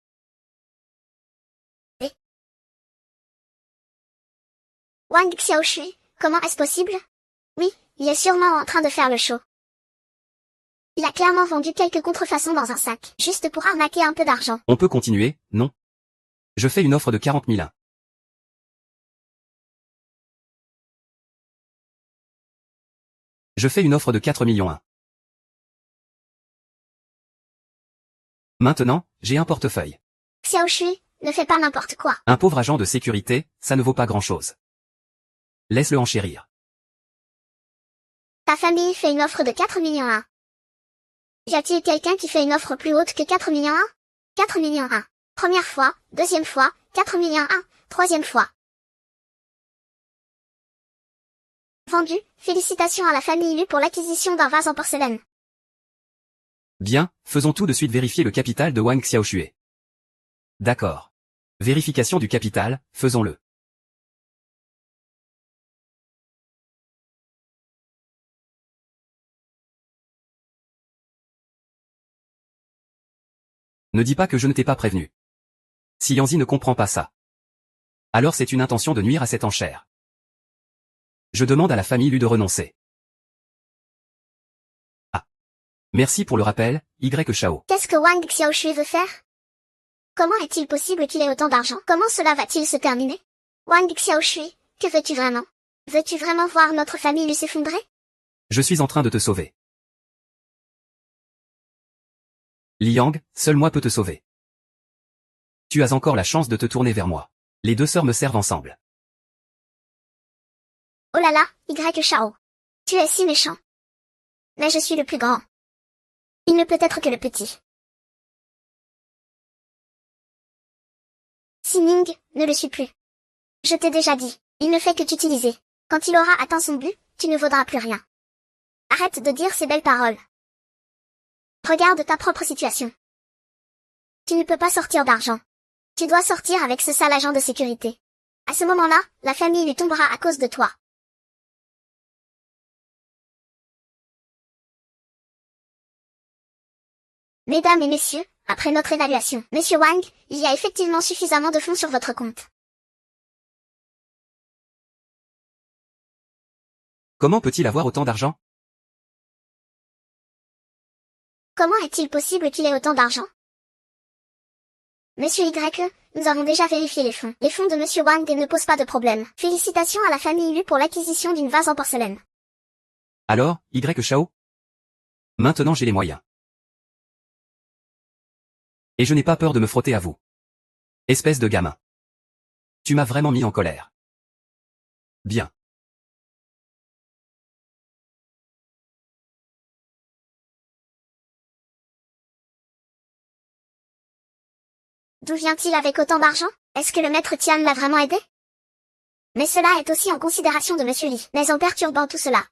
Wang Xiaoshui, comment est-ce possible? Oui, il est sûrement en train de faire le show. Il a clairement vendu quelques contrefaçons dans un sac, juste pour arnaquer un peu d'argent. On peut continuer, non? Je fais une offre de 40 000. Je fais une offre de 4 millions 1. Maintenant, j'ai un portefeuille. Xiaoshui, ne fais pas n'importe quoi. Un pauvre agent de sécurité, ça ne vaut pas grand-chose. Laisse-le enchérir. Ta famille fait une offre de 4 millions 1. Y a-t-il quelqu'un qui fait une offre plus haute que 4 millions 1? 4 millions 1. Première fois, deuxième fois, 4 millions 1, troisième fois. Vendu, félicitations à la famille Lu pour l'acquisition d'un vase en porcelaine. Bien, faisons tout de suite vérifier le capital de Wang Xiaoshui. D'accord. Vérification du capital, faisons-le. Ne dis pas que je ne t'ai pas prévenu. Si Yanzi ne comprend pas ça, alors c'est une intention de nuire à cette enchère. Je demande à la famille Lu de renoncer. Ah. Merci pour le rappel, Y Shao. Qu'est-ce que Wang Xiaoshui veut faire? Comment est-il possible qu'il ait autant d'argent? Comment cela va-t-il se terminer? Wang Xiaoshui, que veux-tu vraiment? Veux-tu vraiment voir notre famille Lu s'effondrer? Je suis en train de te sauver. Liang, seul moi peux te sauver. Tu as encore la chance de te tourner vers moi. Les deux sœurs me servent ensemble. Oh là là, Y Shao. Tu es si méchant. Mais je suis le plus grand. Il ne peut être que le petit. Sining, ne le suis plus. Je t'ai déjà dit, il ne fait que t'utiliser. Quand il aura atteint son but, tu ne vaudras plus rien. Arrête de dire ces belles paroles. Regarde ta propre situation. Tu ne peux pas sortir d'argent. Tu dois sortir avec ce sale agent de sécurité. À ce moment-là, la famille lui tombera à cause de toi. Mesdames et messieurs, après notre évaluation, Monsieur Wang, il y a effectivement suffisamment de fonds sur votre compte. Comment peut-il avoir autant d'argent? Comment est-il possible qu'il ait autant d'argent? Monsieur Y, nous avons déjà vérifié les fonds. Les fonds de Monsieur Wang ne posent pas de problème. Félicitations à la famille Lu pour l'acquisition d'une vase en porcelaine. Alors, Y Shao? Maintenant j'ai les moyens. Et je n'ai pas peur de me frotter à vous. Espèce de gamin. Tu m'as vraiment mis en colère. Bien. D'où vient-il avec autant d'argent? Est-ce que le maître Tian l'a vraiment aidé? Mais cela est aussi en considération de Monsieur Li. Mais en perturbant tout cela.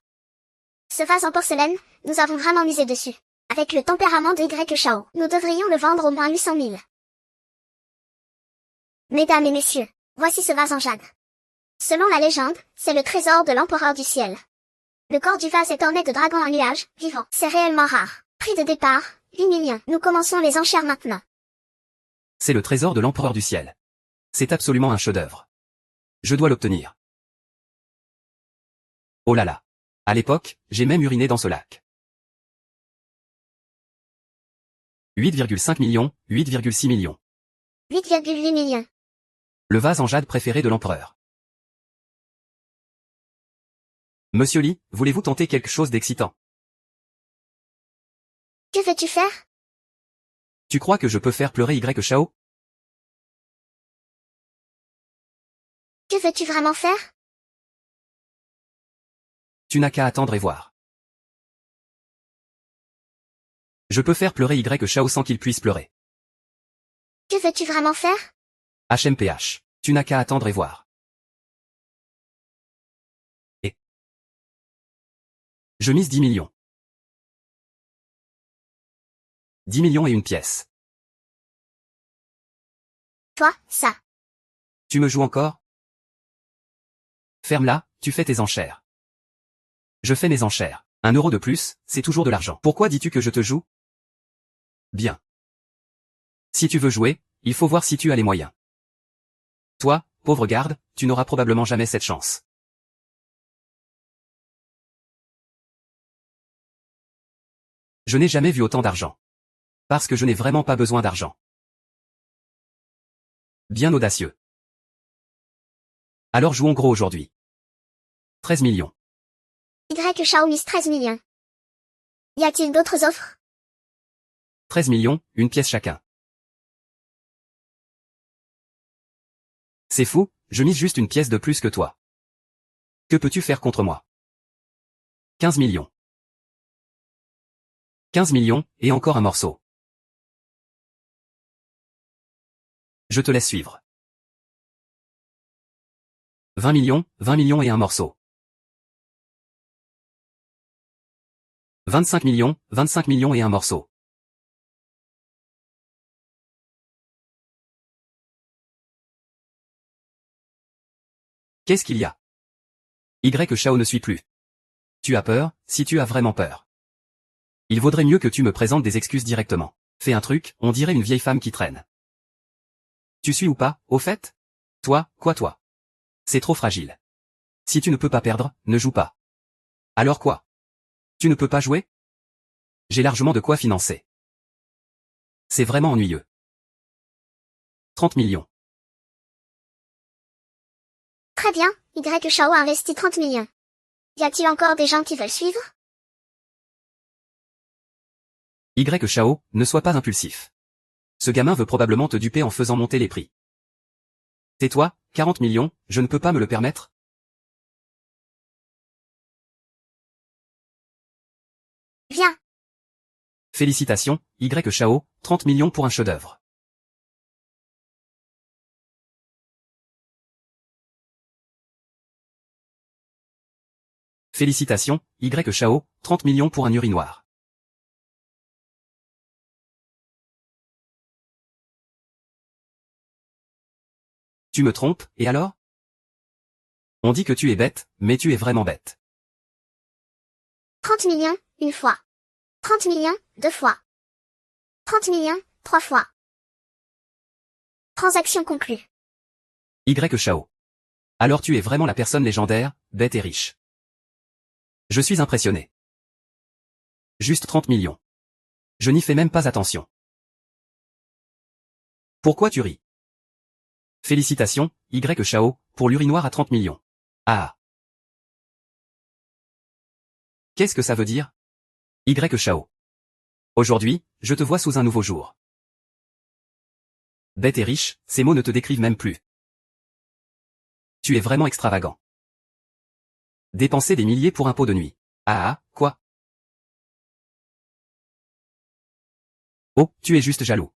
Ce vase en porcelaine, nous avons vraiment misé dessus. Avec le tempérament de Y Shao, nous devrions le vendre au moins 800 000. Mesdames et messieurs, voici ce vase en jade. Selon la légende, c'est le trésor de l'empereur du ciel. Le corps du vase est orné de dragons en nuage, vivants. C'est réellement rare. Prix de départ, 8 millions. Nous commençons les enchères maintenant. C'est le trésor de l'empereur du ciel. C'est absolument un chef-d'œuvre. Je dois l'obtenir. Oh là là. À l'époque, j'ai même uriné dans ce lac. 8,5 millions, 8,6 millions. 8,8 millions. Le vase en jade préféré de l'empereur. Monsieur Lee, voulez-vous tenter quelque chose d'excitant? Que veux-tu faire? Tu crois que je peux faire pleurer Y Shao? Que veux-tu vraiment faire? Tu n'as qu'à attendre et voir. Je peux faire pleurer Y Shao sans qu'il puisse pleurer. Que veux-tu vraiment faire? HMPH. Tu n'as qu'à attendre et voir. Et je mise 10 millions. 10 millions et une pièce. Toi, ça. Tu me joues encore? Ferme-la, tu fais tes enchères. Je fais mes enchères. 1 euro de plus, c'est toujours de l'argent. Pourquoi dis-tu que je te joue? Bien. Si tu veux jouer, il faut voir si tu as les moyens. Toi, pauvre garde, tu n'auras probablement jamais cette chance. Je n'ai jamais vu autant d'argent. Parce que je n'ai vraiment pas besoin d'argent. Bien audacieux. Alors jouons gros aujourd'hui. 13 millions. Y Shao mise 13 millions. Y a-t-il d'autres offres? 13 millions, une pièce chacun. C'est fou, je mise juste une pièce de plus que toi. Que peux-tu faire contre moi? 15 millions. 15 millions, et encore un morceau. Je te laisse suivre. 20 millions et un morceau. 25 millions et un morceau. Qu'est-ce qu'il y a? Y Shao ne suit plus. Tu as peur, si tu as vraiment peur. Il vaudrait mieux que tu me présentes des excuses directement. Fais un truc, on dirait une vieille femme qui traîne. Tu suis ou pas, au fait? Toi, quoi toi? C'est trop fragile. Si tu ne peux pas perdre, ne joue pas. Alors quoi? Tu ne peux pas jouer? J'ai largement de quoi financer. C'est vraiment ennuyeux. 30 millions. Très bien, Y Shao a investi 30 millions. Y a-t-il encore des gens qui veulent suivre? Y Shao, ne sois pas impulsif. Ce gamin veut probablement te duper en faisant monter les prix. Tais-toi, 40 millions, je ne peux pas me le permettre? Viens. Félicitations, Y Shao, 30 millions pour un chef-d'œuvre. Félicitations, Y Shao, 30 millions pour un urinoir. Tu me trompes, et alors? On dit que tu es bête, mais tu es vraiment bête. 30 millions, une fois. 30 millions, deux fois. 30 millions, trois fois. Transaction conclue. Y Shao. Alors tu es vraiment la personne légendaire, bête et riche. Je suis impressionné. Juste 30 millions. Je n'y fais même pas attention. Pourquoi tu ris? Félicitations, Y Shao, pour l'urinoir à 30 millions. Ah. Qu'est-ce que ça veut dire? Y Shao. Aujourd'hui, je te vois sous un nouveau jour. Bête et riche, ces mots ne te décrivent même plus. Tu es vraiment extravagant. Dépenser des milliers pour un pot de nuit. Ah, quoi? Oh, tu es juste jaloux.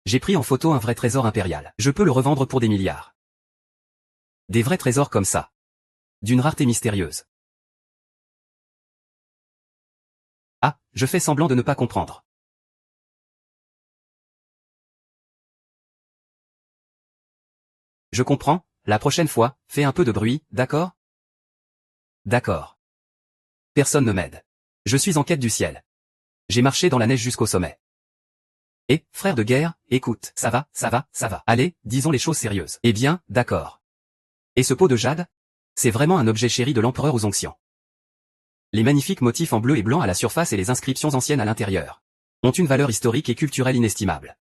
J'ai pris en photo un vrai trésor impérial. Je peux le revendre pour des milliards. Des vrais trésors comme ça. D'une rareté mystérieuse. Ah, je fais semblant de ne pas comprendre. Je comprends, la prochaine fois, fais un peu de bruit, d'accord? D'accord. Personne ne m'aide. Je suis en quête du ciel. J'ai marché dans la neige jusqu'au sommet. Et, frère de guerre, écoute, ça va. Allez, disons les choses sérieuses. Eh bien, d'accord. Et ce pot de jade? C'est vraiment un objet chéri de l'empereur aux onctions. Les magnifiques motifs en bleu et blanc à la surface et les inscriptions anciennes à l'intérieur ont une valeur historique et culturelle inestimable.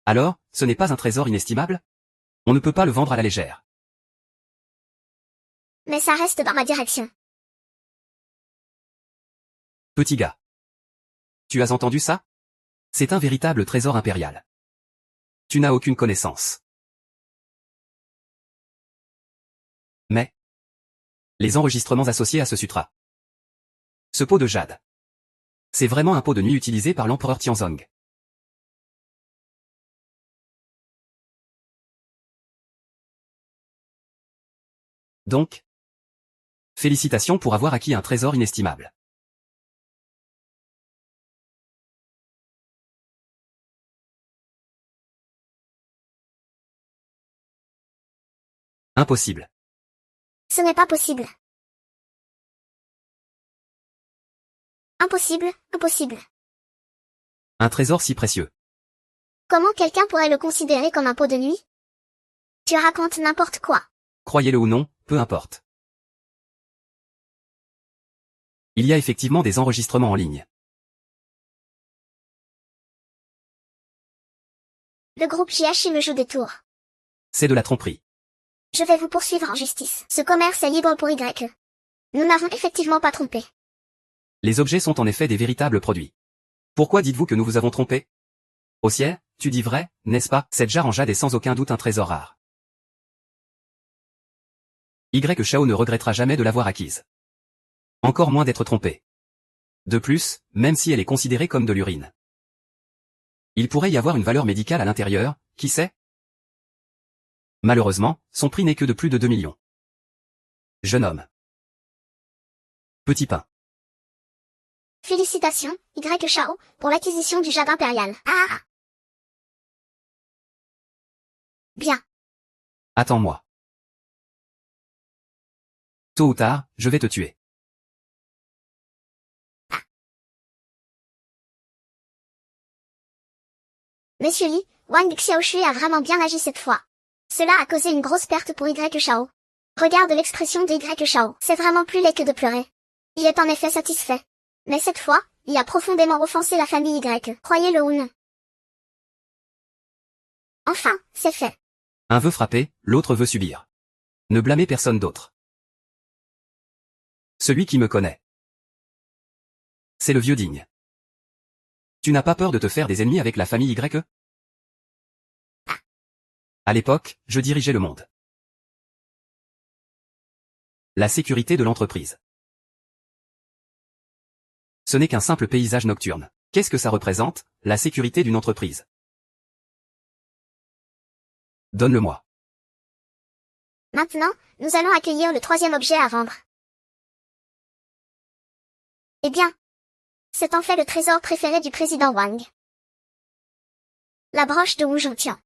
Alors, ce n'est pas un trésor inestimable? On ne peut pas le vendre à la légère. Mais ça reste dans ma direction. Petit gars. Tu as entendu ça? C'est un véritable trésor impérial. Tu n'as aucune connaissance. Mais les enregistrements associés à ce sutra. Ce pot de jade. C'est vraiment un pot de nuit utilisé par l'empereur Tianzong. Donc, félicitations pour avoir acquis un trésor inestimable. Impossible. Ce n'est pas possible. Impossible, impossible. Un trésor si précieux. Comment quelqu'un pourrait le considérer comme un pot de nuit? Tu racontes n'importe quoi. Croyez-le ou non, peu importe. Il y a effectivement des enregistrements en ligne. Le groupe JHI me joue des tours. C'est de la tromperie. Je vais vous poursuivre en justice. Ce commerce est libre pour YE. Nous n'avons effectivement pas trompé. Les objets sont en effet des véritables produits. Pourquoi dites-vous que nous vous avons trompé? Haussière, tu dis vrai, n'est-ce pas? Cette jarre en jade est sans aucun doute un trésor rare. Shao ne regrettera jamais de l'avoir acquise. Encore moins d'être trompé. De plus, même si elle est considérée comme de l'urine. Il pourrait y avoir une valeur médicale à l'intérieur, qui sait? Malheureusement, son prix n'est que de plus de 2 millions. Jeune homme. Petit pain. Félicitations, Shao, pour l'acquisition du jade impérial. Ah! Bien. Attends-moi. Tôt ou tard, je vais te tuer. Monsieur Li, Wang Xiaoshui a vraiment bien agi cette fois. Cela a causé une grosse perte pour Shao. Regarde l'expression de Shao, c'est vraiment plus laid que de pleurer. Il est en effet satisfait. Mais cette fois, il a profondément offensé la famille Y, croyez-le ou non. Enfin, c'est fait. Un veut frapper, l'autre veut subir. Ne blâmez personne d'autre. Celui qui me connaît. C'est le vieux digne. Tu n'as pas peur de te faire des ennemis avec la famille Y? À l'époque, je dirigeais le monde. La sécurité de l'entreprise. Ce n'est qu'un simple paysage nocturne. Qu'est-ce que ça représente, la sécurité d'une entreprise? Donne-le-moi. Maintenant, nous allons accueillir le troisième objet à vendre. Eh bien, c'est en fait le trésor préféré du président Wang. La broche de Wu Zhongtian.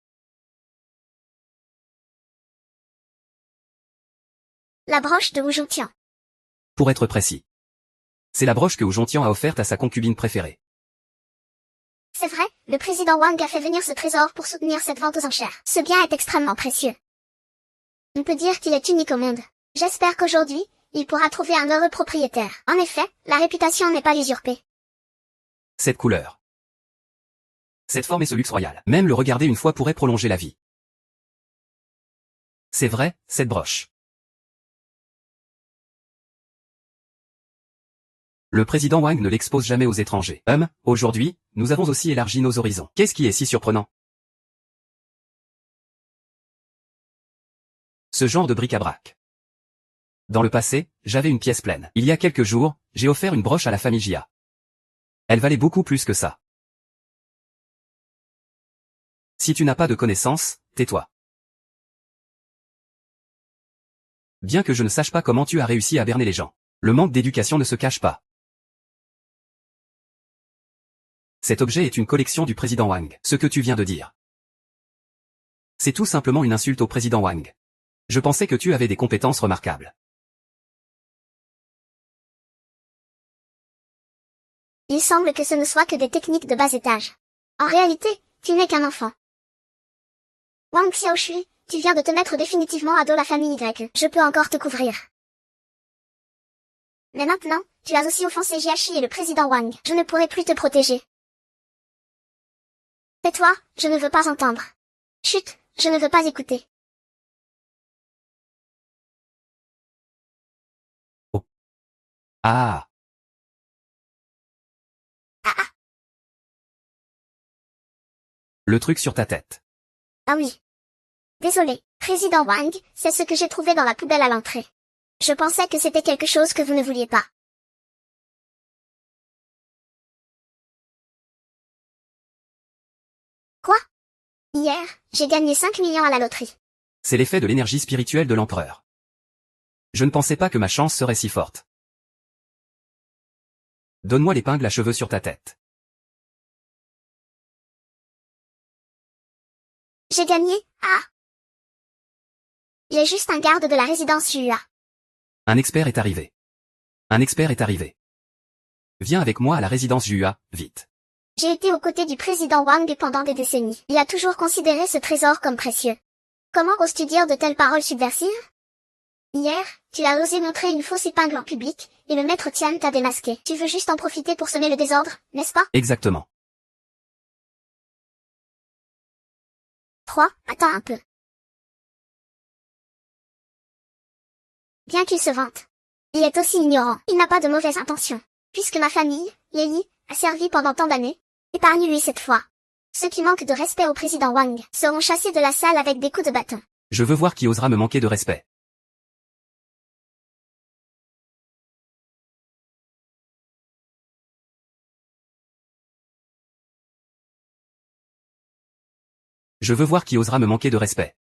La broche de Wu Zhongtian. Pour être précis. C'est la broche que Wu Zhongtian a offerte à sa concubine préférée. C'est vrai, le président Wang a fait venir ce trésor pour soutenir cette vente aux enchères. Ce bien est extrêmement précieux. On peut dire qu'il est unique au monde. J'espère qu'aujourd'hui, il pourra trouver un heureux propriétaire. En effet, la réputation n'est pas usurpée. Cette couleur. Cette forme et ce luxe royal. Même le regarder une fois pourrait prolonger la vie. C'est vrai, cette broche. Le président Wang ne l'expose jamais aux étrangers. Aujourd'hui, nous avons aussi élargi nos horizons. Qu'est-ce qui est si surprenant? Ce genre de bric-à-brac. Dans le passé, j'avais une pièce pleine. Il y a quelques jours, j'ai offert une broche à la famille Jia. Elle valait beaucoup plus que ça. Si tu n'as pas de connaissances, tais-toi. Bien que je ne sache pas comment tu as réussi à berner les gens. Le manque d'éducation ne se cache pas. Cet objet est une collection du président Wang. Ce que tu viens de dire. C'est tout simplement une insulte au président Wang. Je pensais que tu avais des compétences remarquables. Il semble que ce ne soit que des techniques de bas étage. En réalité, tu n'es qu'un enfant. Wang Xiaoshui, tu viens de te mettre définitivement à dos la famille Y. Je peux encore te couvrir. Mais maintenant, tu as aussi offensé Jiashi et le président Wang. Je ne pourrai plus te protéger. Tais-toi, je ne veux pas entendre. Chut, je ne veux pas écouter. Ah, Ah ah, le truc sur ta tête. ah oui. Désolé, Président Wang, c'est ce que j'ai trouvé dans la poubelle à l'entrée. Je pensais que c'était quelque chose que vous ne vouliez pas. Quoi? Hier, j'ai gagné 5 millions à la loterie. C'est l'effet de l'énergie spirituelle de l'empereur. Je ne pensais pas que ma chance serait si forte. Donne-moi l'épingle à cheveux sur ta tête. J'ai gagné, ah. Il est juste un garde de la résidence Jua. Un expert est arrivé. Un expert est arrivé. Viens avec moi à la résidence Jua, vite. J'ai été aux côtés du président Wang pendant des décennies. Il a toujours considéré ce trésor comme précieux. Comment oses-tu dire de telles paroles subversives? Hier, tu as osé montrer une fausse épingle en public, et le maître Tian t'a démasqué. Tu veux juste en profiter pour semer le désordre, n'est-ce pas? Exactement. 3. Attends un peu. Bien qu'il se vante. Il est aussi ignorant. Il n'a pas de mauvaises intentions. Puisque ma famille, Lily, a servi pendant tant d'années, épargne-lui cette fois. Ceux qui manquent de respect au président Wang seront chassés de la salle avec des coups de bâton. Je veux voir qui osera me manquer de respect. Je veux voir qui osera me manquer de respect.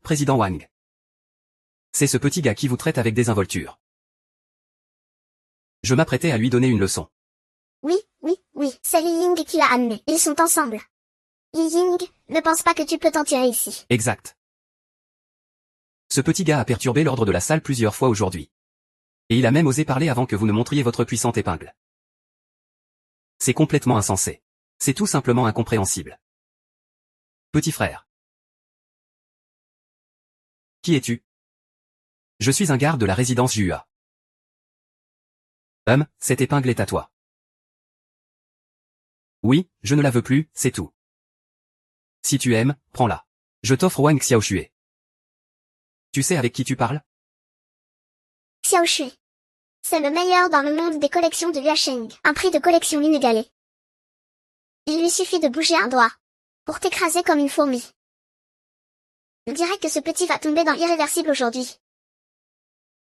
Président Wang. C'est ce petit gars qui vous traite avec désinvolture. Je m'apprêtais à lui donner une leçon. Oui, c'est Li Ying qui l'a amené. Ils sont ensemble. Li Ying, ne pense pas que tu peux t'en tirer ici. Exact. Ce petit gars a perturbé l'ordre de la salle plusieurs fois aujourd'hui. Et il a même osé parler avant que vous ne montriez votre puissante épingle. C'est complètement insensé. C'est tout simplement incompréhensible. Petit frère. Qui es-tu? Je suis un garde de la résidence Jua. Cette épingle est à toi. Oui, je ne la veux plus, c'est tout. Si tu aimes, prends-la. Je t'offre Wang Xiaoshui. Tu sais avec qui tu parles? Xiao Shui. C'est le meilleur dans le monde des collections de Liasheng. Un prix de collection inégalé. Il lui suffit de bouger un doigt pour t'écraser comme une fourmi. On dirait que ce petit va tomber dans l'irréversible aujourd'hui.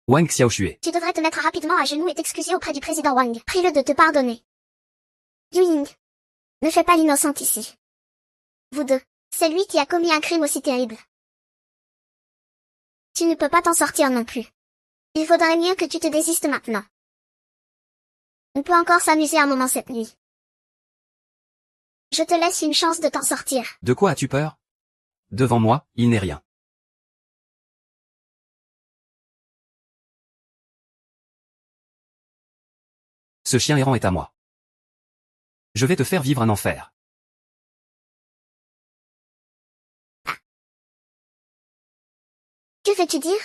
Wang Xiaoshui. Tu devrais te mettre rapidement à genoux et t'excuser auprès du président Wang. Prie-le de te pardonner. Yu Ying. Ne fais pas l'innocente ici. Vous deux. C'est lui qui a commis un crime aussi terrible. Tu ne peux pas t'en sortir non plus. Il faudrait mieux que tu te désistes maintenant. On peut encore s'amuser un moment cette nuit. Je te laisse une chance de t'en sortir. De quoi as-tu peur? Devant moi, il n'est rien. Ce chien errant est à moi. Je vais te faire vivre un enfer. Que veux-tu dire?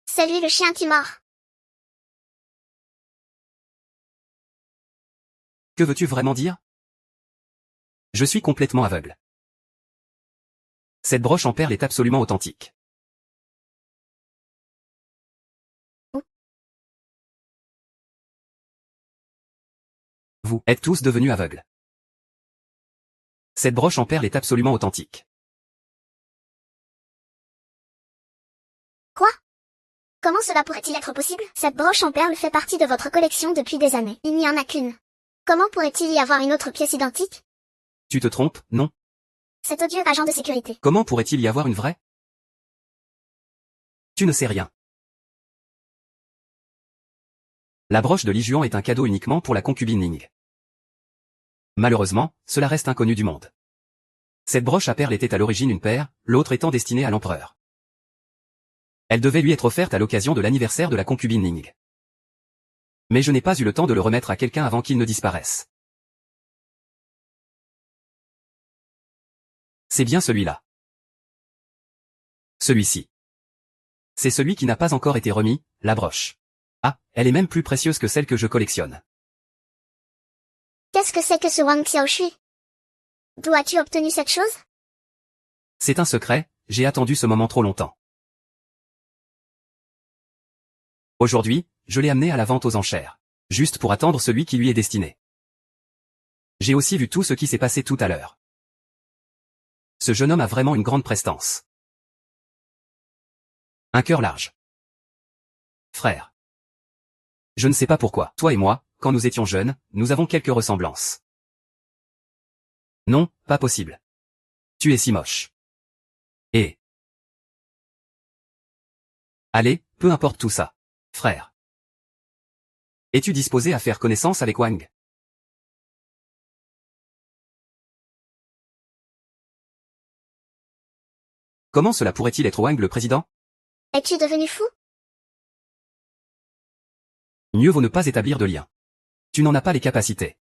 C'est lui le chien qui mord. Que veux-tu vraiment dire? Je suis complètement aveugle. Cette broche en perles est absolument authentique. Vous êtes tous devenus aveugles. Cette broche en perles est absolument authentique. Quoi? Comment cela pourrait-il être possible? Cette broche en perles fait partie de votre collection depuis des années. Il n'y en a qu'une. Comment pourrait-il y avoir une autre pièce identique? Tu te trompes, non? Cet odieux agent de sécurité. Comment pourrait-il y avoir une vraie? Tu ne sais rien. La broche de Li Juan est un cadeau uniquement pour la concubine Ning. Malheureusement, cela reste inconnu du monde. Cette broche à perles était à l'origine une paire, l'autre étant destinée à l'empereur. Elle devait lui être offerte à l'occasion de l'anniversaire de la concubine Ning. Mais je n'ai pas eu le temps de le remettre à quelqu'un avant qu'il ne disparaisse. C'est bien celui-là. Celui-ci. C'est celui qui n'a pas encore été remis, la broche. Ah, elle est même plus précieuse que celle que je collectionne. Qu'est-ce que c'est que ce Wang Xiaoshui? D'où as-tu obtenu cette chose? C'est un secret, j'ai attendu ce moment trop longtemps. Aujourd'hui, je l'ai amené à la vente aux enchères. Juste pour attendre celui qui lui est destiné. J'ai aussi vu tout ce qui s'est passé tout à l'heure. Ce jeune homme a vraiment une grande prestance. Un cœur large. Frère. Je ne sais pas pourquoi, toi et moi, quand nous étions jeunes, nous avons quelques ressemblances. Non, pas possible. Tu es si moche. Et... Allez, peu importe tout ça. Frère. Es-tu disposé à faire connaissance avec Wang? Comment cela pourrait-il être Wang le président? Es-tu devenu fou? Mieux vaut ne pas établir de lien. Tu n'en as pas les capacités.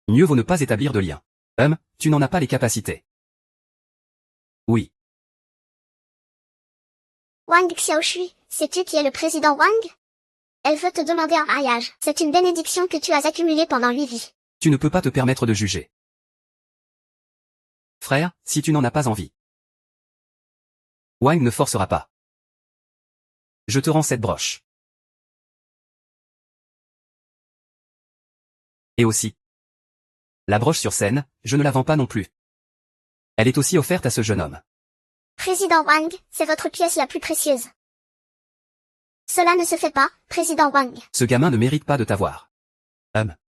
Mieux vaut ne pas établir de lien. Tu n'en as pas les capacités. Oui. Wang Xiaoshui, sais-tu qui est le président Wang? Elle veut te demander en mariage. C'est une bénédiction que tu as accumulée pendant 8 vies. Tu ne peux pas te permettre de juger. Frère, si tu n'en as pas envie. Wang ne forcera pas. Je te rends cette broche. Et aussi. La broche sur scène, je ne la vends pas non plus. Elle est aussi offerte à ce jeune homme. Président Wang, c'est votre pièce la plus précieuse. Cela ne se fait pas, président Wang. Ce gamin ne mérite pas de t'avoir.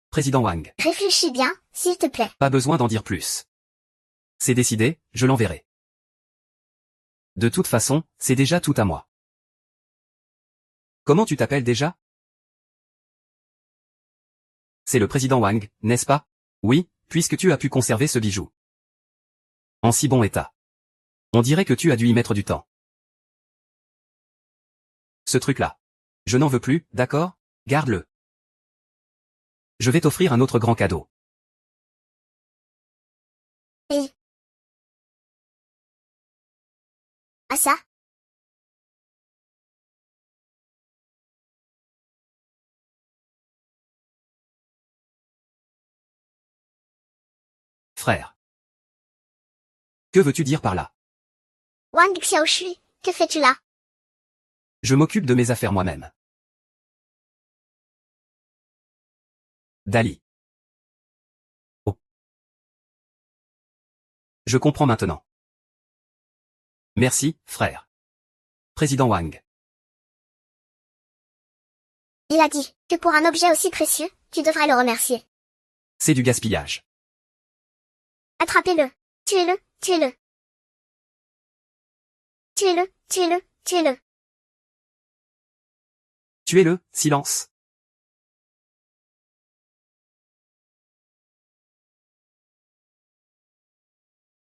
Président Wang. Réfléchis bien, s'il te plaît. Pas besoin d'en dire plus. C'est décidé, je l'enverrai. De toute façon, c'est déjà tout à moi. Comment tu t'appelles déjà? C'est le président Wang, n'est-ce pas? Oui, puisque tu as pu conserver ce bijou. En si bon état. On dirait que tu as dû y mettre du temps. Ce truc-là. Je n'en veux plus, d'accord? Garde-le. Je vais t'offrir un autre grand cadeau. Et... Ah ça? Frère. Que veux-tu dire par là? Wang Xiaoshui, que fais-tu là? Je m'occupe de mes affaires moi-même. Dali. Oh. Je comprends maintenant. Merci, frère. Président Wang. Il a dit que pour un objet aussi précieux, tu devrais le remercier. C'est du gaspillage. Attrapez-le. Tuez-le, tuez-le. Tuez-le, tuez-le, tuez-le. Tuez-le, silence.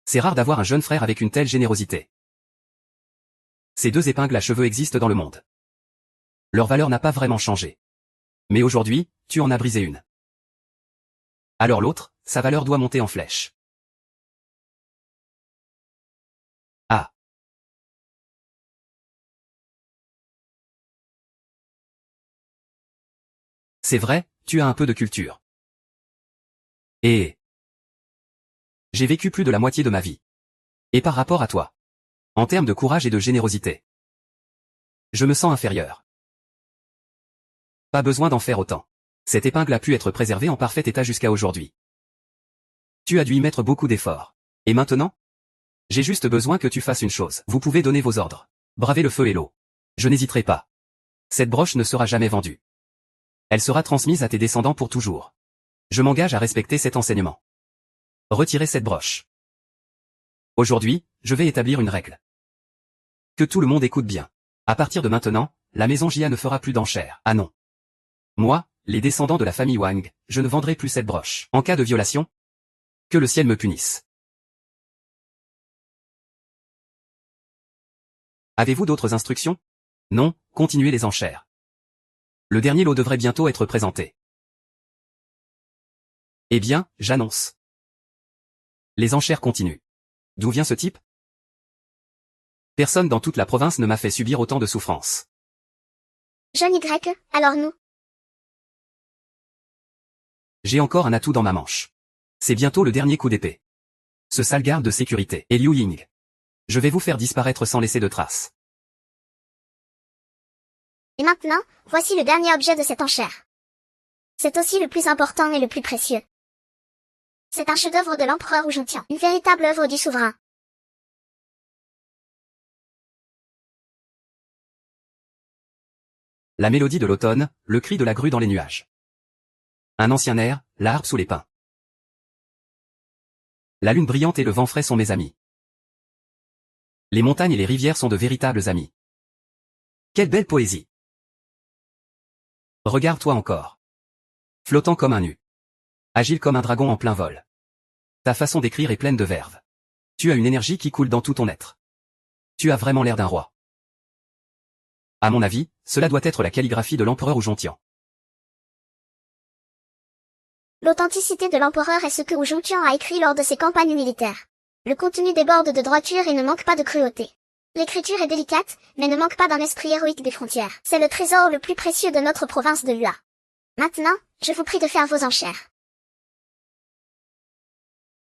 C'est rare d'avoir un jeune frère avec une telle générosité. Ces deux épingles à cheveux existent dans le monde. Leur valeur n'a pas vraiment changé. Mais aujourd'hui, tu en as brisé une. Alors l'autre, sa valeur doit monter en flèche. Ah. C'est vrai, tu as un peu de culture. Et... J'ai vécu plus de la moitié de ma vie. Et par rapport à toi. En termes de courage et de générosité. Je me sens inférieur. Pas besoin d'en faire autant. Cette épingle a pu être préservée en parfait état jusqu'à aujourd'hui. Tu as dû y mettre beaucoup d'efforts. Et maintenant? J'ai juste besoin que tu fasses une chose. Vous pouvez donner vos ordres. Bravez le feu et l'eau. Je n'hésiterai pas. Cette broche ne sera jamais vendue. Elle sera transmise à tes descendants pour toujours. Je m'engage à respecter cet enseignement. Retirez cette broche. Aujourd'hui, je vais établir une règle. Que tout le monde écoute bien. À partir de maintenant, la maison Jia ne fera plus d'enchères. Ah non. Moi, les descendants de la famille Wang, je ne vendrai plus cette broche. En cas de violation, que le ciel me punisse. Avez-vous d'autres instructions? Non, continuez les enchères. Le dernier lot devrait bientôt être présenté. Eh bien, j'annonce. Les enchères continuent. D'où vient ce type? Personne dans toute la province ne m'a fait subir autant de souffrances. Jeune Y, alors nous. J'ai encore un atout dans ma manche. C'est bientôt le dernier coup d'épée. Ce sale garde de sécurité est Liu Ying. Je vais vous faire disparaître sans laisser de traces. Et maintenant, voici le dernier objet de cette enchère. C'est aussi le plus important et le plus précieux. C'est un chef-d'œuvre de l'empereur Wu Zhongtian, une véritable œuvre du souverain. La mélodie de l'automne, le cri de la grue dans les nuages. Un ancien air, la harpe sous les pins. La lune brillante et le vent frais sont mes amis. Les montagnes et les rivières sont de véritables amis. Quelle belle poésie! Regarde-toi encore. Flottant comme un nu. Agile comme un dragon en plein vol. Ta façon d'écrire est pleine de verve. Tu as une énergie qui coule dans tout ton être. Tu as vraiment l'air d'un roi. À mon avis, cela doit être la calligraphie de l'empereur Wu Zhongtian. L'authenticité de l'empereur est ce que Wu Zhongtian a écrit lors de ses campagnes militaires. Le contenu déborde de droiture et ne manque pas de cruauté. L'écriture est délicate, mais ne manque pas d'un esprit héroïque des frontières. C'est le trésor le plus précieux de notre province de Lua. Maintenant, je vous prie de faire vos enchères.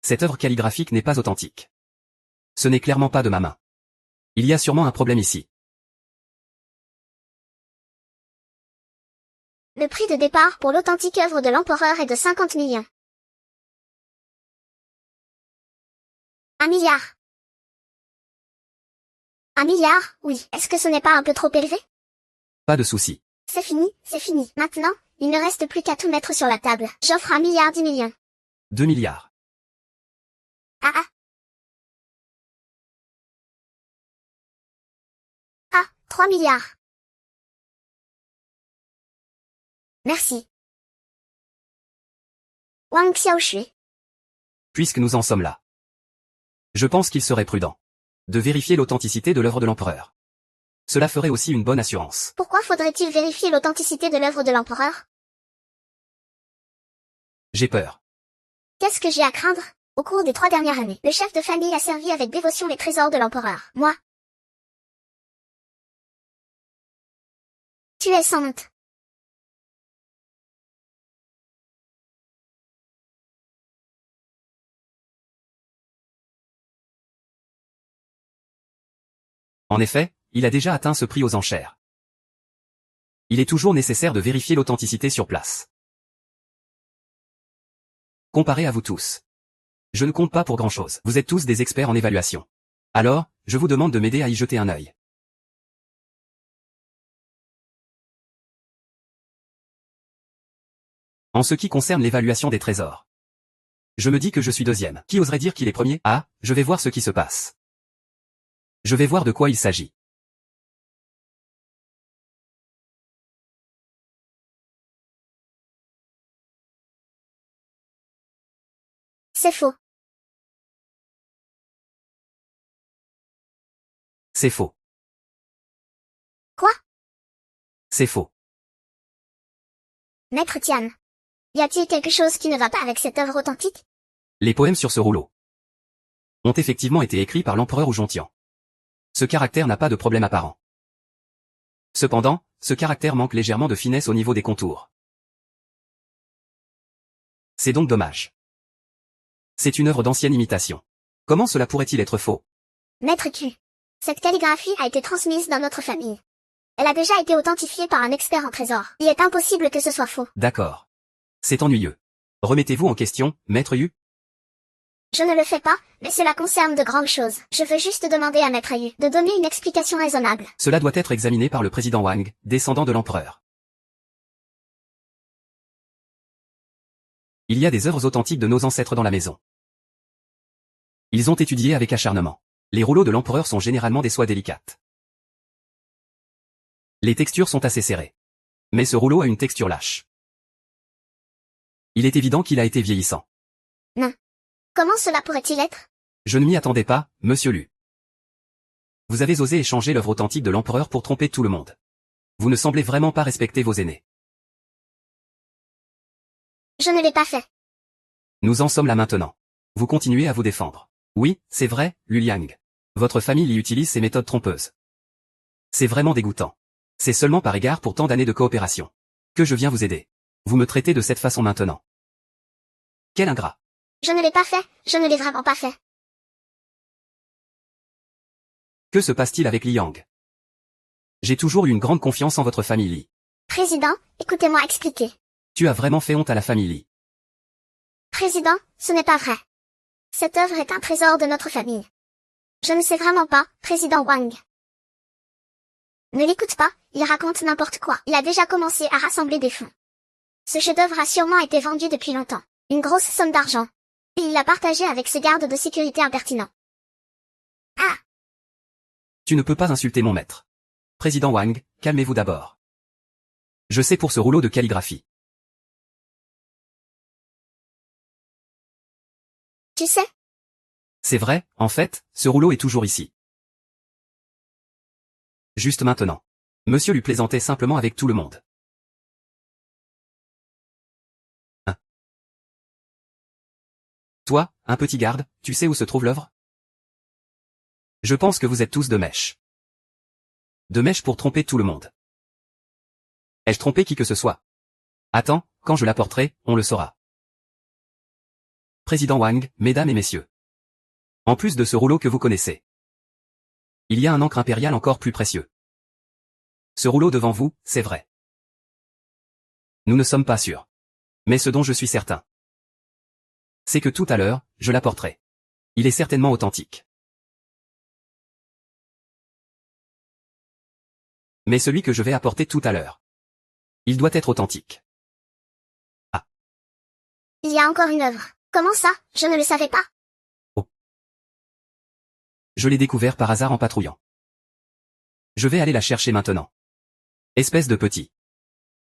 Cette œuvre calligraphique n'est pas authentique. Ce n'est clairement pas de ma main. Il y a sûrement un problème ici. Le prix de départ pour l'authentique œuvre de l'empereur est de 50 millions. 1 milliard. 1 milliard, oui. Est-ce que ce n'est pas un peu trop élevé? Pas de souci. C'est fini, c'est fini. Maintenant, il ne reste plus qu'à tout mettre sur la table. J'offre 1 milliard 10 millions. 2 milliards. Ah ah. Ah, 3 milliards. Merci. Wang Xiaoshui. Puisque nous en sommes là. Je pense qu'il serait prudent de vérifier l'authenticité de l'œuvre de l'empereur. Cela ferait aussi une bonne assurance. Pourquoi faudrait-il vérifier l'authenticité de l'œuvre de l'empereur? J'ai peur. Qu'est-ce que j'ai à craindre? Au cours des 3 dernières années, le chef de famille a servi avec dévotion les trésors de l'empereur. Moi. Tu es sans honte. En effet, il a déjà atteint ce prix aux enchères. Il est toujours nécessaire de vérifier l'authenticité sur place. Comparé à vous tous. Je ne compte pas pour grand-chose. Vous êtes tous des experts en évaluation. Alors, je vous demande de m'aider à y jeter un œil. En ce qui concerne l'évaluation des trésors. Je me dis que je suis deuxième. Qui oserait dire qu'il est premier? Ah, je vais voir ce qui se passe. Je vais voir de quoi il s'agit. C'est faux. C'est faux. Quoi? C'est faux. Maître Tian. Y a-t-il quelque chose qui ne va pas avec cette œuvre authentique? Les poèmes sur ce rouleau ont effectivement été écrits par l'empereur Wu Zhongtian. Ce caractère n'a pas de problème apparent. Cependant, ce caractère manque légèrement de finesse au niveau des contours. C'est donc dommage. C'est une œuvre d'ancienne imitation. Comment cela pourrait-il être faux? Maître Q. Cette calligraphie a été transmise dans notre famille. Elle a déjà été authentifiée par un expert en trésor. Il est impossible que ce soit faux. D'accord. C'est ennuyeux. Remettez-vous en question, Maître Yu. Je ne le fais pas, mais cela concerne de grandes choses. Je veux juste demander à Maître Yu de donner une explication raisonnable. Cela doit être examiné par le président Wang, descendant de l'empereur. Il y a des œuvres authentiques de nos ancêtres dans la maison. Ils ont étudié avec acharnement. Les rouleaux de l'empereur sont généralement des soies délicates. Les textures sont assez serrées. Mais ce rouleau a une texture lâche. Il est évident qu'il a été vieillissant. Non. Comment cela pourrait-il être? Je ne m'y attendais pas, monsieur Lu. Vous avez osé échanger l'œuvre authentique de l'empereur pour tromper tout le monde. Vous ne semblez vraiment pas respecter vos aînés. Je ne l'ai pas fait. Nous en sommes là maintenant. Vous continuez à vous défendre. Oui, c'est vrai, Lu Liang. Votre famille y utilise ces méthodes trompeuses. C'est vraiment dégoûtant. C'est seulement par égard pour tant d'années de coopération que je viens vous aider. Vous me traitez de cette façon maintenant. Quel ingrat. Je ne l'ai pas fait, je ne l'ai vraiment pas fait. Que se passe-t-il avec Liang? J'ai toujours eu une grande confiance en votre famille Li. Président, écoutez-moi expliquer. Tu as vraiment fait honte à la famille Li. Président, ce n'est pas vrai. Cette œuvre est un trésor de notre famille. Je ne sais vraiment pas, président Wang. Ne l'écoute pas, il raconte n'importe quoi. Il a déjà commencé à rassembler des fonds. Ce chef-d'œuvre a sûrement été vendu depuis longtemps. Une grosse somme d'argent. Et il l'a partagé avec ses gardes de sécurité impertinents. Ah! Tu ne peux pas insulter mon maître. Président Wang, calmez-vous d'abord. Je sais pour ce rouleau de calligraphie. Tu sais? C'est vrai, en fait, ce rouleau est toujours ici. Juste maintenant. Monsieur lui plaisantait simplement avec tout le monde. Hein? Toi, un petit garde, tu sais où se trouve l'œuvre? Je pense que vous êtes tous de mèche. De mèche pour tromper tout le monde. Ai-je trompé qui que ce soit? Attends, quand je l'apporterai, on le saura. Président Wang, mesdames et messieurs. En plus de ce rouleau que vous connaissez, il y a un encre impérial encore plus précieux. Ce rouleau devant vous, c'est vrai. Nous ne sommes pas sûrs. Mais ce dont je suis certain, c'est que tout à l'heure, je l'apporterai. Il est certainement authentique. Mais celui que je vais apporter tout à l'heure, il doit être authentique. Ah. Il y a encore une œuvre. Comment ça? Je ne le savais pas. Oh. Je l'ai découvert par hasard en patrouillant. Je vais aller la chercher maintenant. Espèce de petit.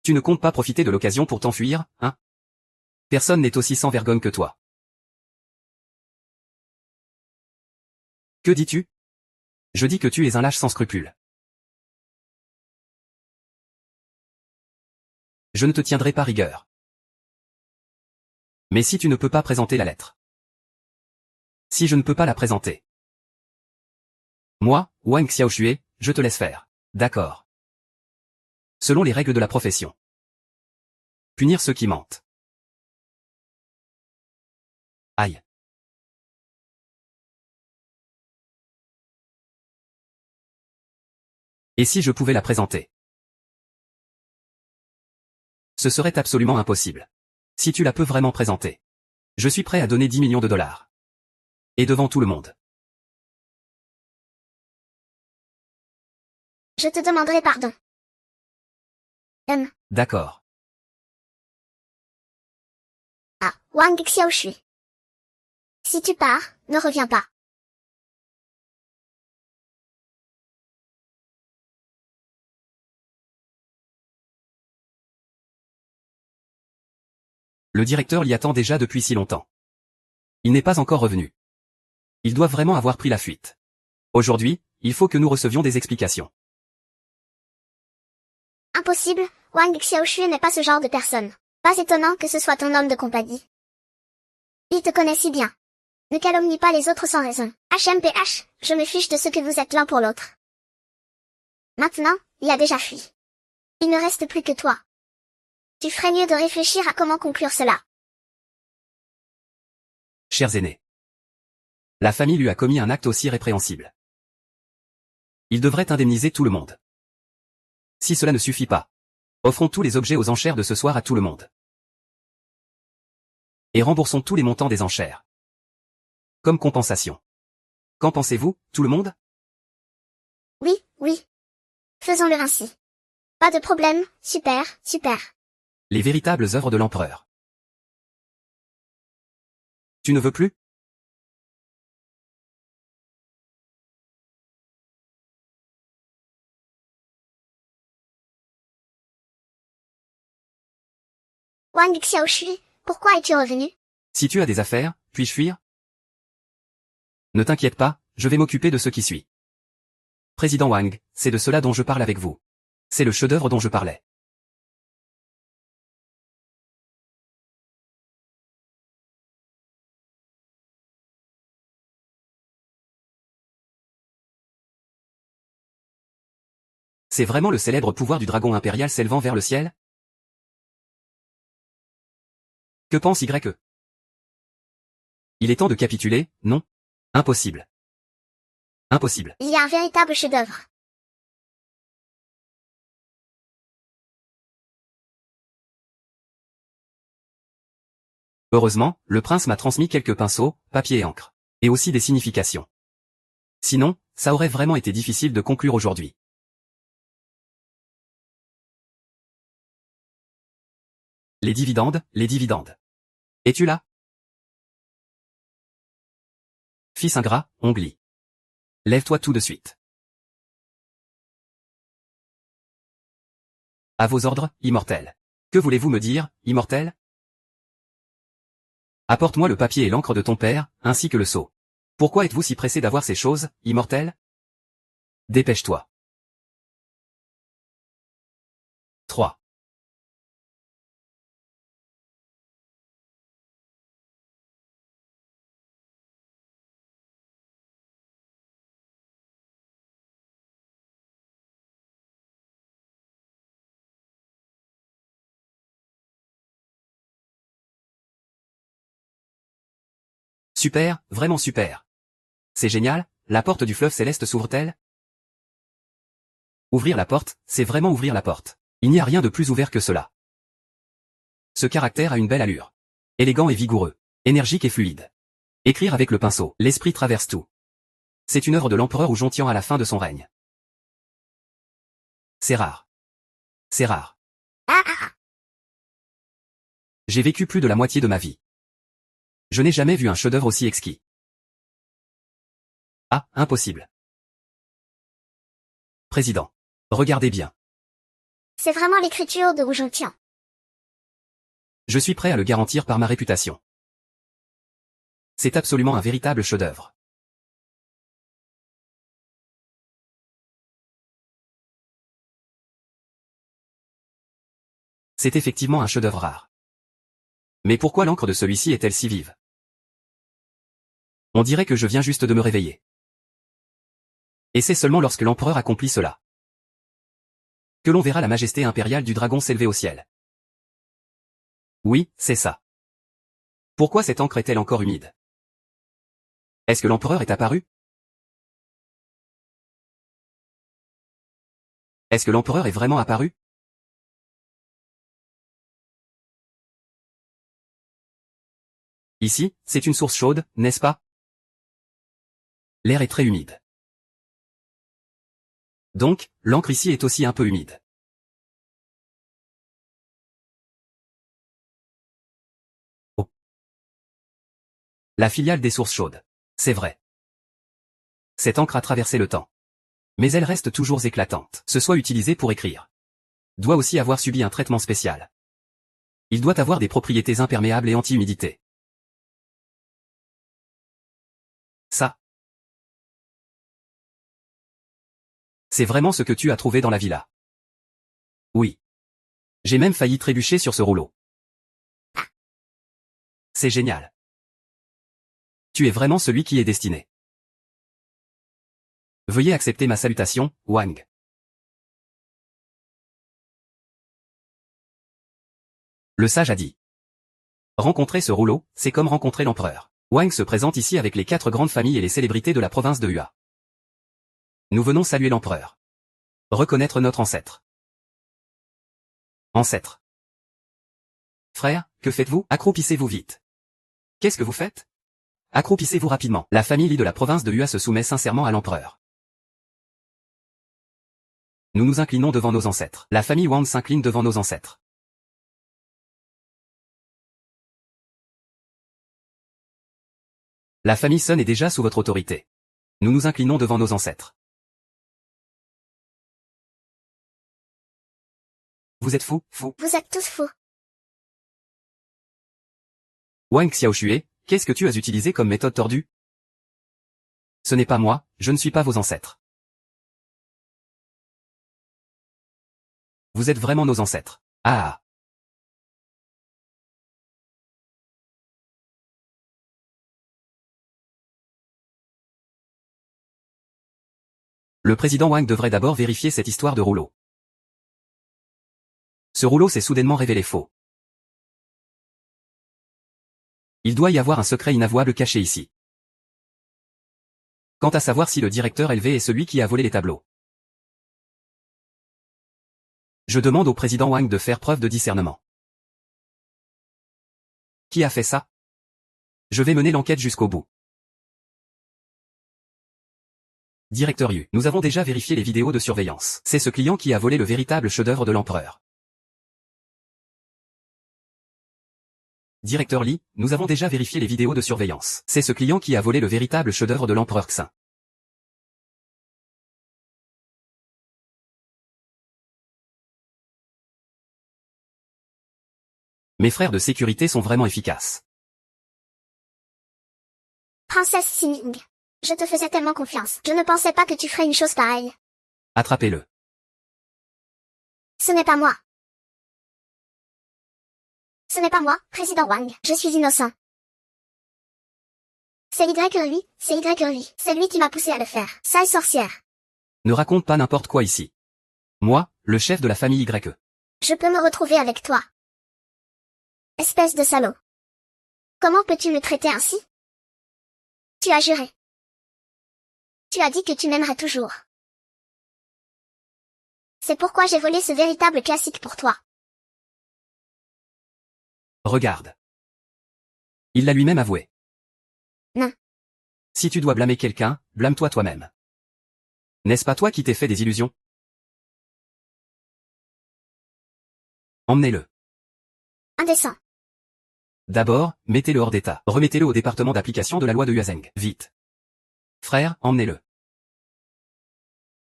Tu ne comptes pas profiter de l'occasion pour t'enfuir, hein? Personne n'est aussi sans vergogne que toi. Que dis-tu? Je dis que tu es un lâche sans scrupules. Je ne te tiendrai pas rigueur. Mais si tu ne peux pas présenter la lettre. Si je ne peux pas la présenter. Moi, Wang Xiaoxue, je te laisse faire. D'accord. Selon les règles de la profession. Punir ceux qui mentent. Aïe. Et si je pouvais la présenter? Ce serait absolument impossible. Si tu la peux vraiment présenter. Je suis prêt à donner 10 millions de dollars. Et devant tout le monde. Je te demanderai pardon. D'accord. Ah, Wang Xiaoxue. Si tu pars, ne reviens pas. Le directeur l'y attend déjà depuis si longtemps. Il n'est pas encore revenu. Il doit vraiment avoir pris la fuite. Aujourd'hui, il faut que nous recevions des explications. Impossible, Wang Xiaoxue n'est pas ce genre de personne. Pas étonnant que ce soit ton homme de compagnie. Il te connaît si bien. Ne calomnie pas les autres sans raison. HMPH, je me fiche de ce que vous êtes l'un pour l'autre. Maintenant, il a déjà fui. Il ne reste plus que toi. Tu ferais mieux de réfléchir à comment conclure cela. Chers aînés. La famille lui a commis un acte aussi répréhensible. Il devrait indemniser tout le monde. Si cela ne suffit pas, offrons tous les objets aux enchères de ce soir à tout le monde. Et remboursons tous les montants des enchères. Comme compensation. Qu'en pensez-vous, tout le monde? Oui, oui. Faisons-le ainsi. Pas de problème, super, super. Les véritables œuvres de l'empereur. Tu ne veux plus? Wang Xiaoxue, pourquoi es-tu revenu? Si tu as des affaires, puis-je fuir? Ne t'inquiète pas, je vais m'occuper de ce qui suit. Président Wang, c'est de cela dont je parle avec vous. C'est le chef-d'œuvre dont je parlais. C'est vraiment le célèbre pouvoir du dragon impérial s'élevant vers le ciel? Que pense Y? Il est temps de capituler, non? Impossible. Impossible. Il y a un véritable chef-d'œuvre. Heureusement, le prince m'a transmis quelques pinceaux, papier et encre. Et aussi des significations. Sinon, ça aurait vraiment été difficile de conclure aujourd'hui. Les dividendes, les dividendes. Es-tu là? Fils ingrat, on glie. Lève-toi tout de suite. À vos ordres, immortel. Que voulez-vous me dire, immortel? Apporte-moi le papier et l'encre de ton père, ainsi que le sceau. Pourquoi êtes-vous si pressé d'avoir ces choses, immortel? Dépêche-toi. 3. Super, vraiment super. C'est génial, la porte du fleuve céleste s'ouvre-t-elle? Ouvrir la porte, c'est vraiment ouvrir la porte. Il n'y a rien de plus ouvert que cela. Ce caractère a une belle allure. Élégant et vigoureux. Énergique et fluide. Écrire avec le pinceau, l'esprit traverse tout. C'est une œuvre de l'empereur ou Jontian à la fin de son règne. C'est rare. C'est rare. J'ai vécu plus de la moitié de ma vie. Je n'ai jamais vu un chef-d'œuvre aussi exquis. Ah, impossible. Président. Regardez bien. C'est vraiment l'écriture de Wu Zhongtian. Je suis prêt à le garantir par ma réputation. C'est absolument un véritable chef-d'œuvre. C'est effectivement un chef-d'œuvre rare. Mais pourquoi l'encre de celui-ci est-elle si vive? On dirait que je viens juste de me réveiller. Et c'est seulement lorsque l'empereur accomplit cela que l'on verra la majesté impériale du dragon s'élever au ciel. Oui, c'est ça. Pourquoi cette encre est-elle encore humide? Est-ce que l'empereur est apparu? Est-ce que l'empereur est vraiment apparu? Ici, c'est une source chaude, n'est-ce pas? L'air est très humide. Donc, l'encre ici est aussi un peu humide. Oh. La filiale des sources chaudes. C'est vrai. Cette encre a traversé le temps. Mais elle reste toujours éclatante. Ce soit utilisé pour écrire. Doit aussi avoir subi un traitement spécial. Il doit avoir des propriétés imperméables et anti-humidité. Ça. C'est vraiment ce que tu as trouvé dans la villa. Oui. J'ai même failli trébucher sur ce rouleau. C'est génial. Tu es vraiment celui qui est destiné. Veuillez accepter ma salutation, Wang. Le sage a dit. Rencontrer ce rouleau, c'est comme rencontrer l'empereur. Wang se présente ici avec les 4 grandes familles et les célébrités de la province de Hua. Nous venons saluer l'empereur. Reconnaître notre ancêtre. Ancêtre. Frère, que faites-vous? Accroupissez-vous vite. Qu'est-ce que vous faites? Accroupissez-vous rapidement. La famille Li de la province de Hua se soumet sincèrement à l'empereur. Nous nous inclinons devant nos ancêtres. La famille Wang s'incline devant nos ancêtres. La famille Sun est déjà sous votre autorité. Nous nous inclinons devant nos ancêtres. Vous êtes fous, fous. Vous êtes tous fous. Wang Xiaoxue, qu'est-ce que tu as utilisé comme méthode tordue? Ce n'est pas moi, je ne suis pas vos ancêtres. Vous êtes vraiment nos ancêtres. Ah. Le président Wang devrait d'abord vérifier cette histoire de rouleau. Ce rouleau s'est soudainement révélé faux. Il doit y avoir un secret inavouable caché ici. Quant à savoir si le directeur élevé est celui qui a volé les tableaux. Je demande au président Wang de faire preuve de discernement. Qui a fait ça? Je vais mener l'enquête jusqu'au bout. Directeur Yu, nous avons déjà vérifié les vidéos de surveillance. C'est ce client qui a volé le véritable chef-d'œuvre de l'empereur. Directeur Li, nous avons déjà vérifié les vidéos de surveillance. C'est ce client qui a volé le véritable chef-d'œuvre de l'empereur Xin. Mes frères de sécurité sont vraiment efficaces. Princesse Sining. Je te faisais tellement confiance. Je ne pensais pas que tu ferais une chose pareille. Attrapez-le. Ce n'est pas moi. Ce n'est pas moi, président Wang. Je suis innocent. C'est lui, c'est lui qui m'a poussé à le faire. Sale sorcière. Ne raconte pas n'importe quoi ici. Moi, le chef de la famille YE. Je peux me retrouver avec toi. Espèce de salaud. Comment peux-tu me traiter ainsi? Tu as juré. Tu as dit que tu m'aimerais toujours. C'est pourquoi j'ai volé ce véritable classique pour toi. Regarde. Il l'a lui-même avoué. Non. Si tu dois blâmer quelqu'un, blâme-toi toi-même. N'est-ce pas toi qui t'es fait des illusions? Emmenez-le. Indécent. D'abord, mettez-le hors d'état. Remettez-le au département d'application de la loi de Yuazeng. Vite. Frère, emmenez-le.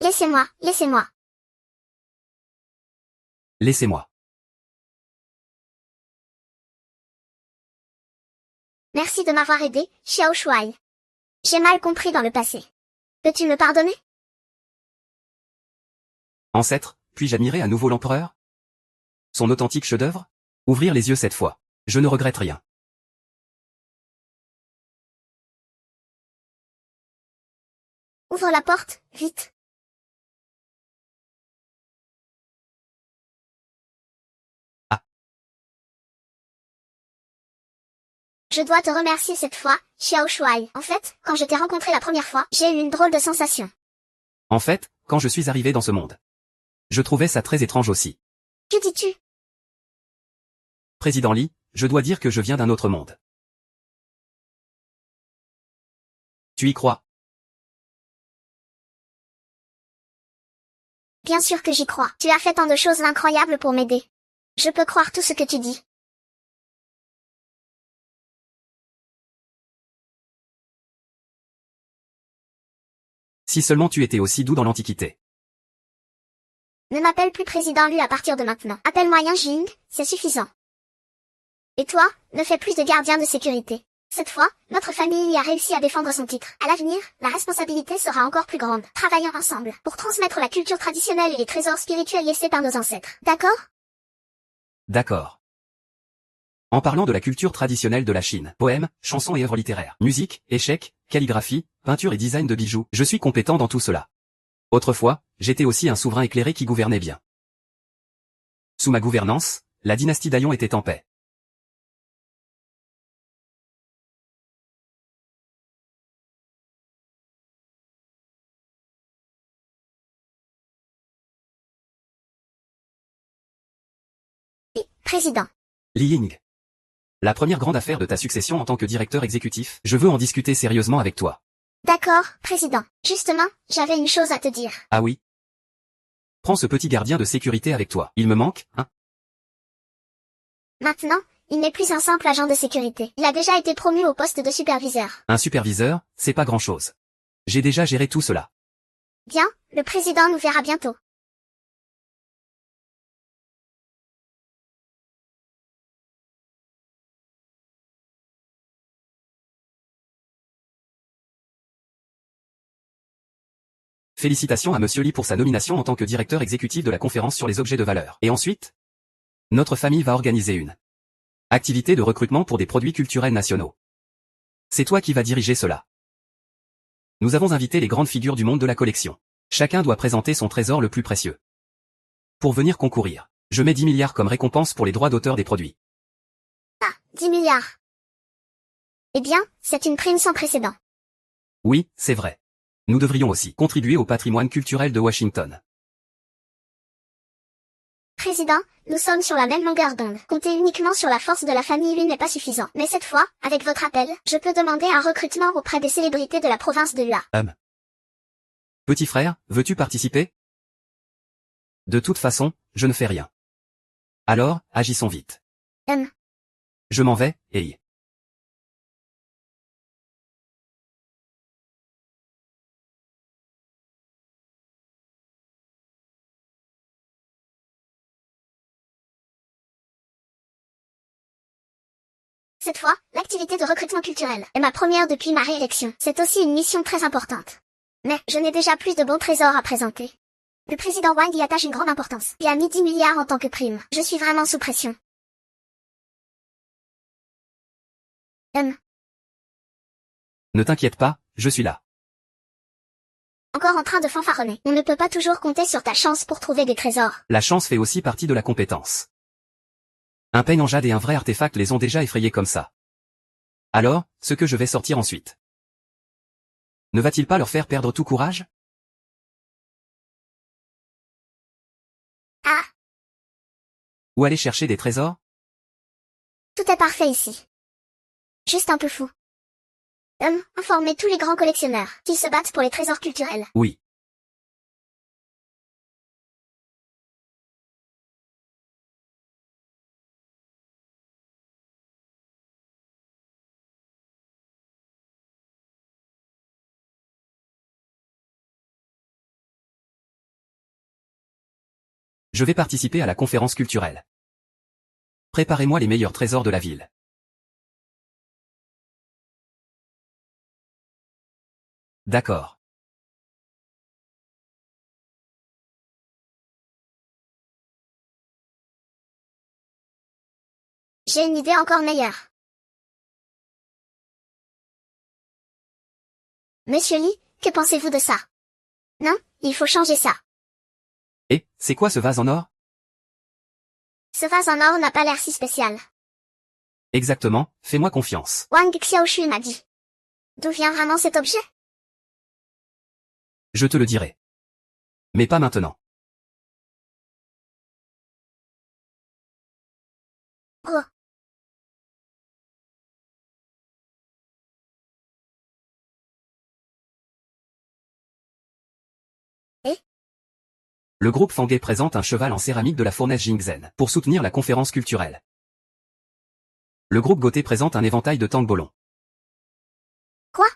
Laissez-moi, laissez-moi. Laissez-moi. Merci de m'avoir aidé, Xiao Shuai. J'ai mal compris dans le passé. Peux-tu me pardonner? Ancêtre, puis-je admirer à nouveau l'empereur? Son authentique chef-d'œuvre? Ouvrir les yeux cette fois. Je ne regrette rien. Ouvre la porte, vite. Ah. Je dois te remercier cette fois, Xiao Shuai. En fait, quand je t'ai rencontré la première fois, j'ai eu une drôle de sensation. En fait, quand je suis arrivé dans ce monde. Je trouvais ça très étrange aussi. Que dis-tu? Président Li, je dois dire que je viens d'un autre monde. Tu y crois? Bien sûr que j'y crois. Tu as fait tant de choses incroyables pour m'aider. Je peux croire tout ce que tu dis. Si seulement tu étais aussi doux dans l'Antiquité. Ne m'appelle plus président Lu à partir de maintenant. Appelle-moi Yang Jing, c'est suffisant. Et toi, ne fais plus de gardien de sécurité. Cette fois, notre famille a réussi à défendre son titre. À l'avenir, la responsabilité sera encore plus grande. Travaillons ensemble pour transmettre la culture traditionnelle et les trésors spirituels laissés par nos ancêtres. D'accord? D'accord. En parlant de la culture traditionnelle de la Chine, poèmes, chansons et œuvres littéraires, musique, échecs, calligraphie, peinture et design de bijoux, je suis compétent dans tout cela. Autrefois, j'étais aussi un souverain éclairé qui gouvernait bien. Sous ma gouvernance, la dynastie d'Aillon était en paix. Président. Li Ying. La première grande affaire de ta succession en tant que directeur exécutif, je veux en discuter sérieusement avec toi. D'accord, président. Justement, j'avais une chose à te dire. Ah oui? Prends ce petit gardien de sécurité avec toi. Il me manque, hein? Maintenant, il n'est plus un simple agent de sécurité. Il a déjà été promu au poste de superviseur. Un superviseur, c'est pas grand-chose. J'ai déjà géré tout cela. Bien, le président nous verra bientôt. Félicitations à Monsieur Li pour sa nomination en tant que directeur exécutif de la conférence sur les objets de valeur. Et ensuite? Notre famille va organiser une activité de recrutement pour des produits culturels nationaux. C'est toi qui vas diriger cela. Nous avons invité les grandes figures du monde de la collection. Chacun doit présenter son trésor le plus précieux. Pour venir concourir, je mets 10 milliards comme récompense pour les droits d'auteur des produits. Ah, 10 milliards. Eh bien, c'est une prime sans précédent. Oui, c'est vrai. Nous devrions aussi contribuer au patrimoine culturel de Washington. Président, nous sommes sur la même longueur d'onde. Compter uniquement sur la force de la famille Lee n'est pas suffisant. Mais cette fois, avec votre appel, je peux demander un recrutement auprès des célébrités de la province de Hua. Petit frère, veux-tu participer? De toute façon, je ne fais rien. Alors, agissons vite. Je m'en vais, hey. Cette fois, l'activité de recrutement culturel est ma première depuis ma réélection. C'est aussi une mission très importante. Mais, je n'ai déjà plus de bons trésors à présenter. Le président Wang y attache une grande importance. Il a mis 10 milliards en tant que prime. Je suis vraiment sous pression. Ne t'inquiète pas, je suis là. Encore en train de fanfaronner. On ne peut pas toujours compter sur ta chance pour trouver des trésors. La chance fait aussi partie de la compétence. Un peigne en jade et un vrai artefact les ont déjà effrayés comme ça. Alors, ce que je vais sortir ensuite. Ne va-t-il pas leur faire perdre tout courage? Ah, Ou aller chercher des trésors? tout est parfait ici. Juste un peu fou. Informer tous les grands collectionneurs qu'ils se battent pour les trésors culturels. Oui. Je vais participer à la conférence culturelle. Préparez-moi les meilleurs trésors de la ville. D'accord. J'ai une idée encore meilleure. Monsieur Lee, que pensez-vous de ça? Non, il faut changer ça. Et, c'est quoi ce vase en or? Ce vase en or n'a pas l'air si spécial. Exactement, fais-moi confiance. Wang Xiaoshui m'a dit. D'où vient vraiment cet objet? Je te le dirai. Mais pas maintenant. Oh. Le groupe Fangay présente un cheval en céramique de la fournaise Jingzhen pour soutenir la conférence culturelle. Le groupe Goté présente un éventail de Tang Bolon. Quoi?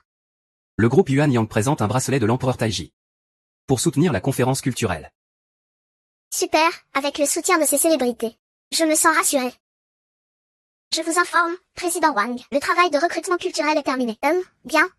Le groupe Yuan Yang présente un bracelet de l'empereur Taiji pour soutenir la conférence culturelle. Super, avec le soutien de ces célébrités. Je me sens rassurée. Je vous informe, président Wang, le travail de recrutement culturel est terminé. Bien.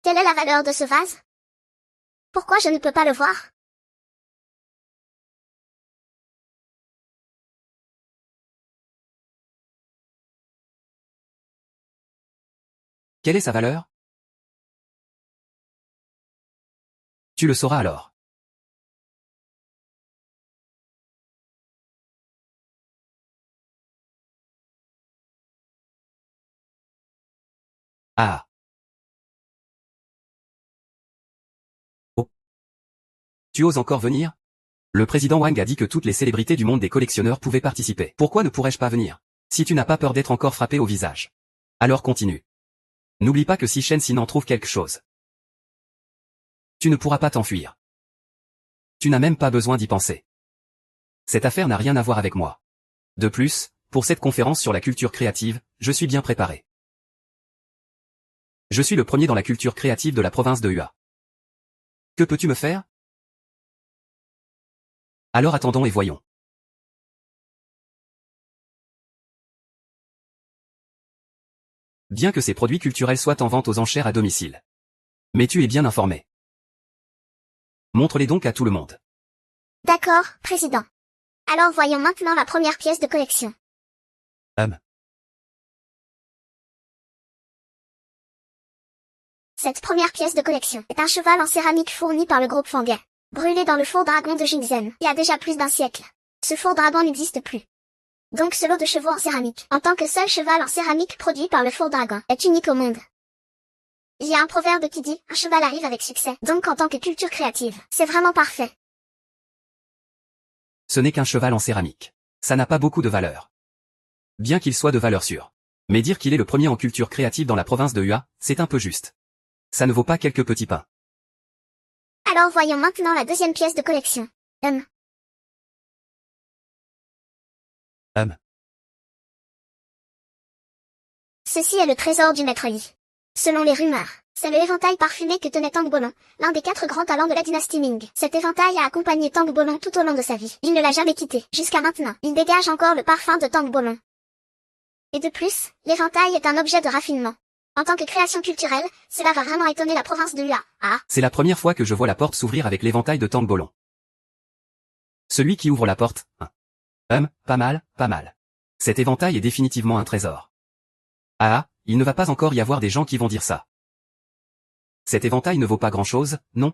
Quelle est la valeur de ce vase? Pourquoi je ne peux pas le voir? Quelle est sa valeur? Tu le sauras alors. Ah. Oh. Tu oses encore venir? Le président Wang a dit que toutes les célébrités du monde des collectionneurs pouvaient participer. Pourquoi ne pourrais-je pas venir? Si tu n'as pas peur d'être encore frappé au visage. Alors continue. N'oublie pas que si Shen Xin en trouve quelque chose, tu ne pourras pas t'enfuir. Tu n'as même pas besoin d'y penser. Cette affaire n'a rien à voir avec moi. De plus, pour cette conférence sur la culture créative, je suis bien préparé. Je suis le premier dans la culture créative de la province de Hua. Que peux-tu me faire? Alors attendons et voyons. Bien que ces produits culturels soient en vente aux enchères à domicile. Mais tu es bien informé. Montre-les donc à tout le monde. D'accord, président. Alors voyons maintenant la première pièce de collection. Cette première pièce de collection est un cheval en céramique fourni par le groupe Fangay, brûlé dans le four dragon de Jinzen, il y a déjà plus d'un siècle. Ce four dragon n'existe plus. Donc ce lot de chevaux en céramique, en tant que seul cheval en céramique produit par le four dragon, est unique au monde. Il y a un proverbe qui dit, un cheval arrive avec succès, donc en tant que culture créative, c'est vraiment parfait. Ce n'est qu'un cheval en céramique. Ça n'a pas beaucoup de valeur. Bien qu'il soit de valeur sûre. Mais dire qu'il est le premier en culture créative dans la province de Hua, c'est un peu juste. Ça ne vaut pas quelques petits pains. Alors voyons maintenant la deuxième pièce de collection. Ceci est le trésor du maître Yi. Selon les rumeurs, c'est le éventail parfumé que tenait Tang Bolong, l'un des 4 grands talents de la dynastie Ming. Cet éventail a accompagné Tang Bolong tout au long de sa vie. Il ne l'a jamais quitté. Jusqu'à maintenant, il dégage encore le parfum de Tang Bolong. Et de plus, l'éventail est un objet de raffinement. En tant que création culturelle, cela va vraiment étonner la province de Hua. Ah, C'est la première fois que je vois la porte s'ouvrir avec l'éventail de Tang Bolong. Celui qui ouvre la porte, pas mal, pas mal. Cet éventail est définitivement un trésor. Ah, il ne va pas encore y avoir des gens qui vont dire ça. Cet éventail ne vaut pas grand-chose, non?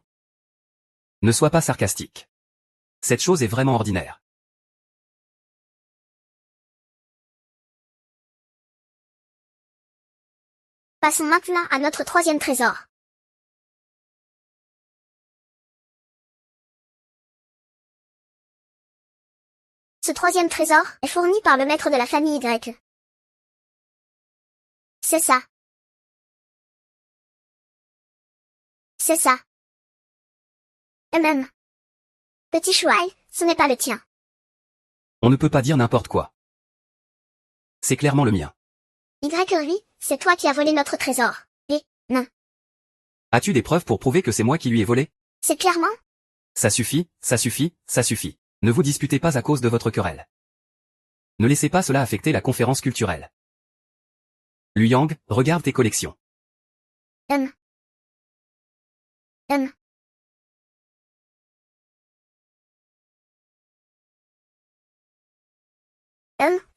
Ne sois pas sarcastique. Cette chose est vraiment ordinaire. passons maintenant à notre troisième trésor. Ce troisième trésor est fourni par le maître de la famille Y. C'est ça. C'est ça. Et même. Petit chouaille, ce n'est pas le tien. On ne peut pas dire n'importe quoi. C'est clairement le mien. Y, c'est toi qui as volé notre trésor. Et, non. As-tu des preuves pour prouver que c'est moi qui lui ai volé? C'est clairement? Ça suffit, ça suffit, ça suffit. Ne vous disputez pas à cause de votre querelle. Ne laissez pas cela affecter la conférence culturelle. Lu Yang, regarde tes collections.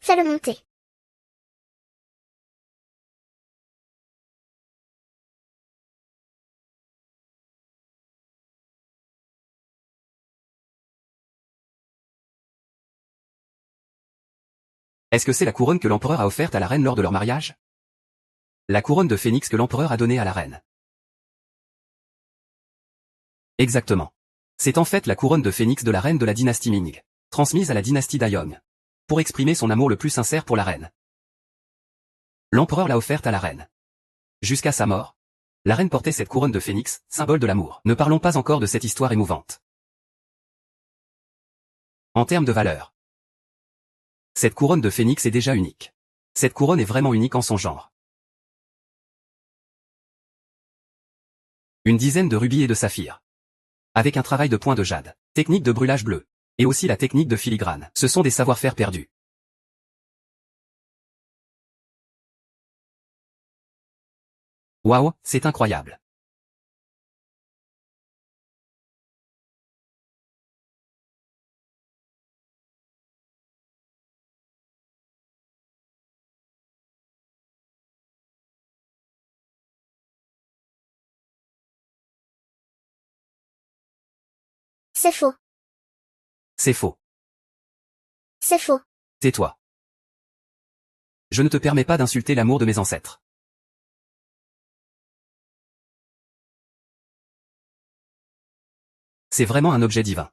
Fais-le monter. Est-ce que c'est la couronne que l'empereur a offerte à la reine lors de leur mariage? La couronne de phénix que l'empereur a donnée à la reine. Exactement. C'est en fait la couronne de phénix de la reine de la dynastie Ming, transmise à la dynastie Dayong, pour exprimer son amour le plus sincère pour la reine. L'empereur l'a offerte à la reine. Jusqu'à sa mort, la reine portait cette couronne de phénix, symbole de l'amour. Ne parlons pas encore de cette histoire émouvante. En termes de valeur, cette couronne de phénix est déjà unique. Cette couronne est vraiment unique en son genre. Une dizaine de rubis et de saphirs. Avec un travail de point de jade, technique de brûlage bleu, et aussi la technique de filigrane. Ce sont des savoir-faire perdus. Waouh, c'est incroyable. C'est faux. C'est faux. C'est faux. Tais-toi. Je ne te permets pas d'insulter l'amour de mes ancêtres. C'est vraiment un objet divin.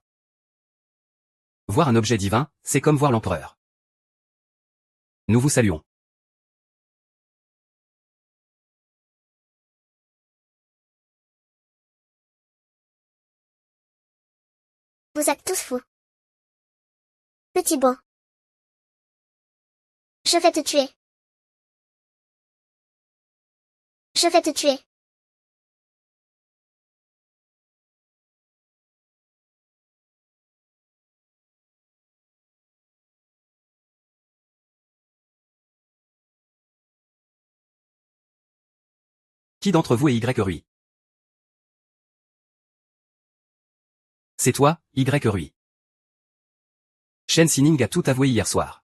Voir un objet divin, c'est comme voir l'empereur. Nous vous saluons. Vous êtes tous fous. Petit beau. Je vais te tuer. Je vais te tuer. Qui d'entre vous est Y-Rui? C'est toi, Y-Rui. Shen Sining a tout avoué hier soir.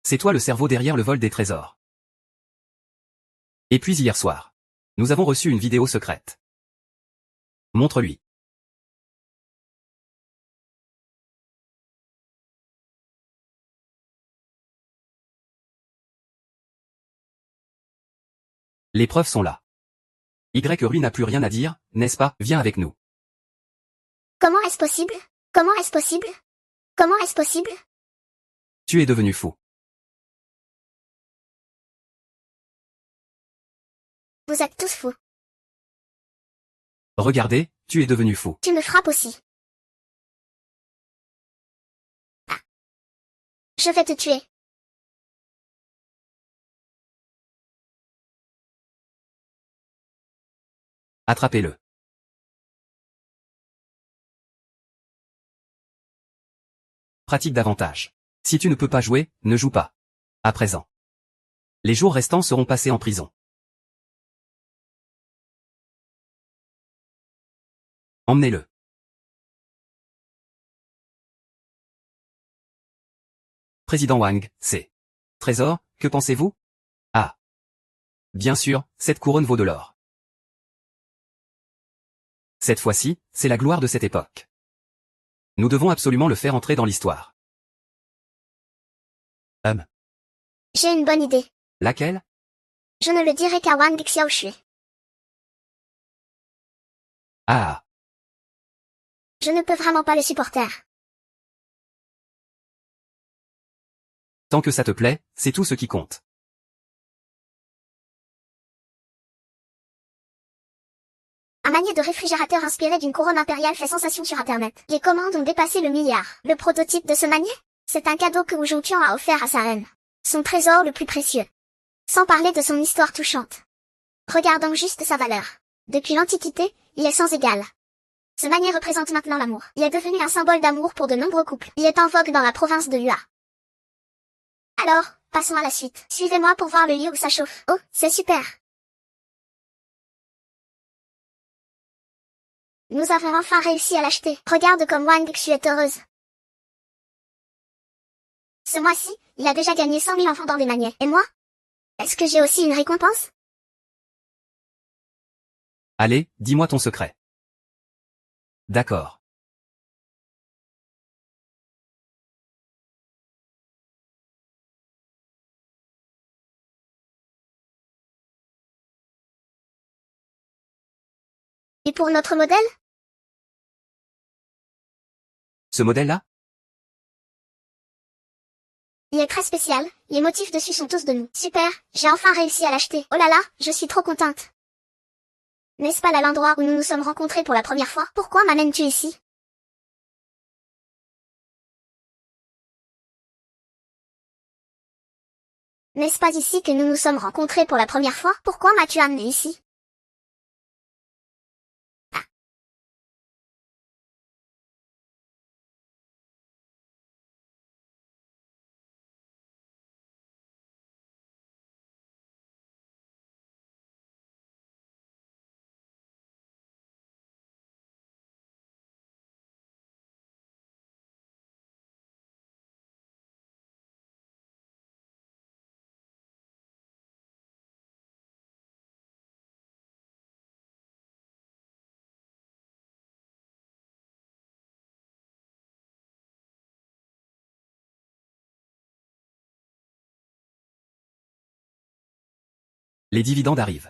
C'est toi le cerveau derrière le vol des trésors. Et puis hier soir, Nous avons reçu une vidéo secrète. Montre-lui. Les preuves sont là. Rui n'a plus rien à dire, n'est-ce pas? Viens avec nous. Comment est-ce possible? Comment est-ce possible? Comment est-ce possible? Tu es devenu fou. Vous êtes tous fous. Regardez, tu es devenu fou. Tu me frappes aussi. Ah. Je vais te tuer. Attrapez-le. Pratique davantage. Si tu ne peux pas jouer, ne joue pas. À présent. Les jours restants seront passés en prison. Emmenez-le. Président Wang, c'est. Trésor, que pensez-vous? Ah. Bien sûr, cette couronne vaut de l'or. Cette fois-ci, c'est la gloire de cette époque. Nous devons absolument le faire entrer dans l'histoire. J'ai une bonne idée. Laquelle? Je ne le dirai qu'à Wang Xiaoshui. Ah. Je ne peux vraiment pas le supporter. Tant que ça te plaît, c'est tout ce qui compte. Un manier de réfrigérateur inspiré d'une couronne impériale fait sensation sur Internet. Les commandes ont dépassé le milliard. Le prototype de ce manier? C'est un cadeau que Wu Zhongqian a offert à sa reine. Son trésor le plus précieux. Sans parler de son histoire touchante. Regardons juste sa valeur. Depuis l'Antiquité, il est sans égal. Ce manier représente maintenant l'amour. Il est devenu un symbole d'amour pour de nombreux couples. Il est en vogue dans la province de Yua. Alors, passons à la suite. Suivez-moi pour voir le lieu où ça chauffe. Oh, c'est super. Nous avons enfin réussi à l'acheter. Regarde comme Wang Xu est heureuse. Ce mois-ci, il a déjà gagné 100 000 enfants dans des maniais. Et moi? Est-ce que j'ai aussi une récompense? Allez, dis-moi ton secret. D'accord. Et pour notre modèle? Ce modèle-là? Il est très spécial, les motifs dessus sont tous de nous. Super, j'ai enfin réussi à l'acheter. Oh là là, je suis trop contente. N'est-ce pas là l'endroit où nous nous sommes rencontrés pour la première fois? Pourquoi m'amènes-tu ici? N'est-ce pas ici que nous nous sommes rencontrés pour la première fois? Pourquoi m'as-tu amené ici? Ah. Les dividendes arrivent.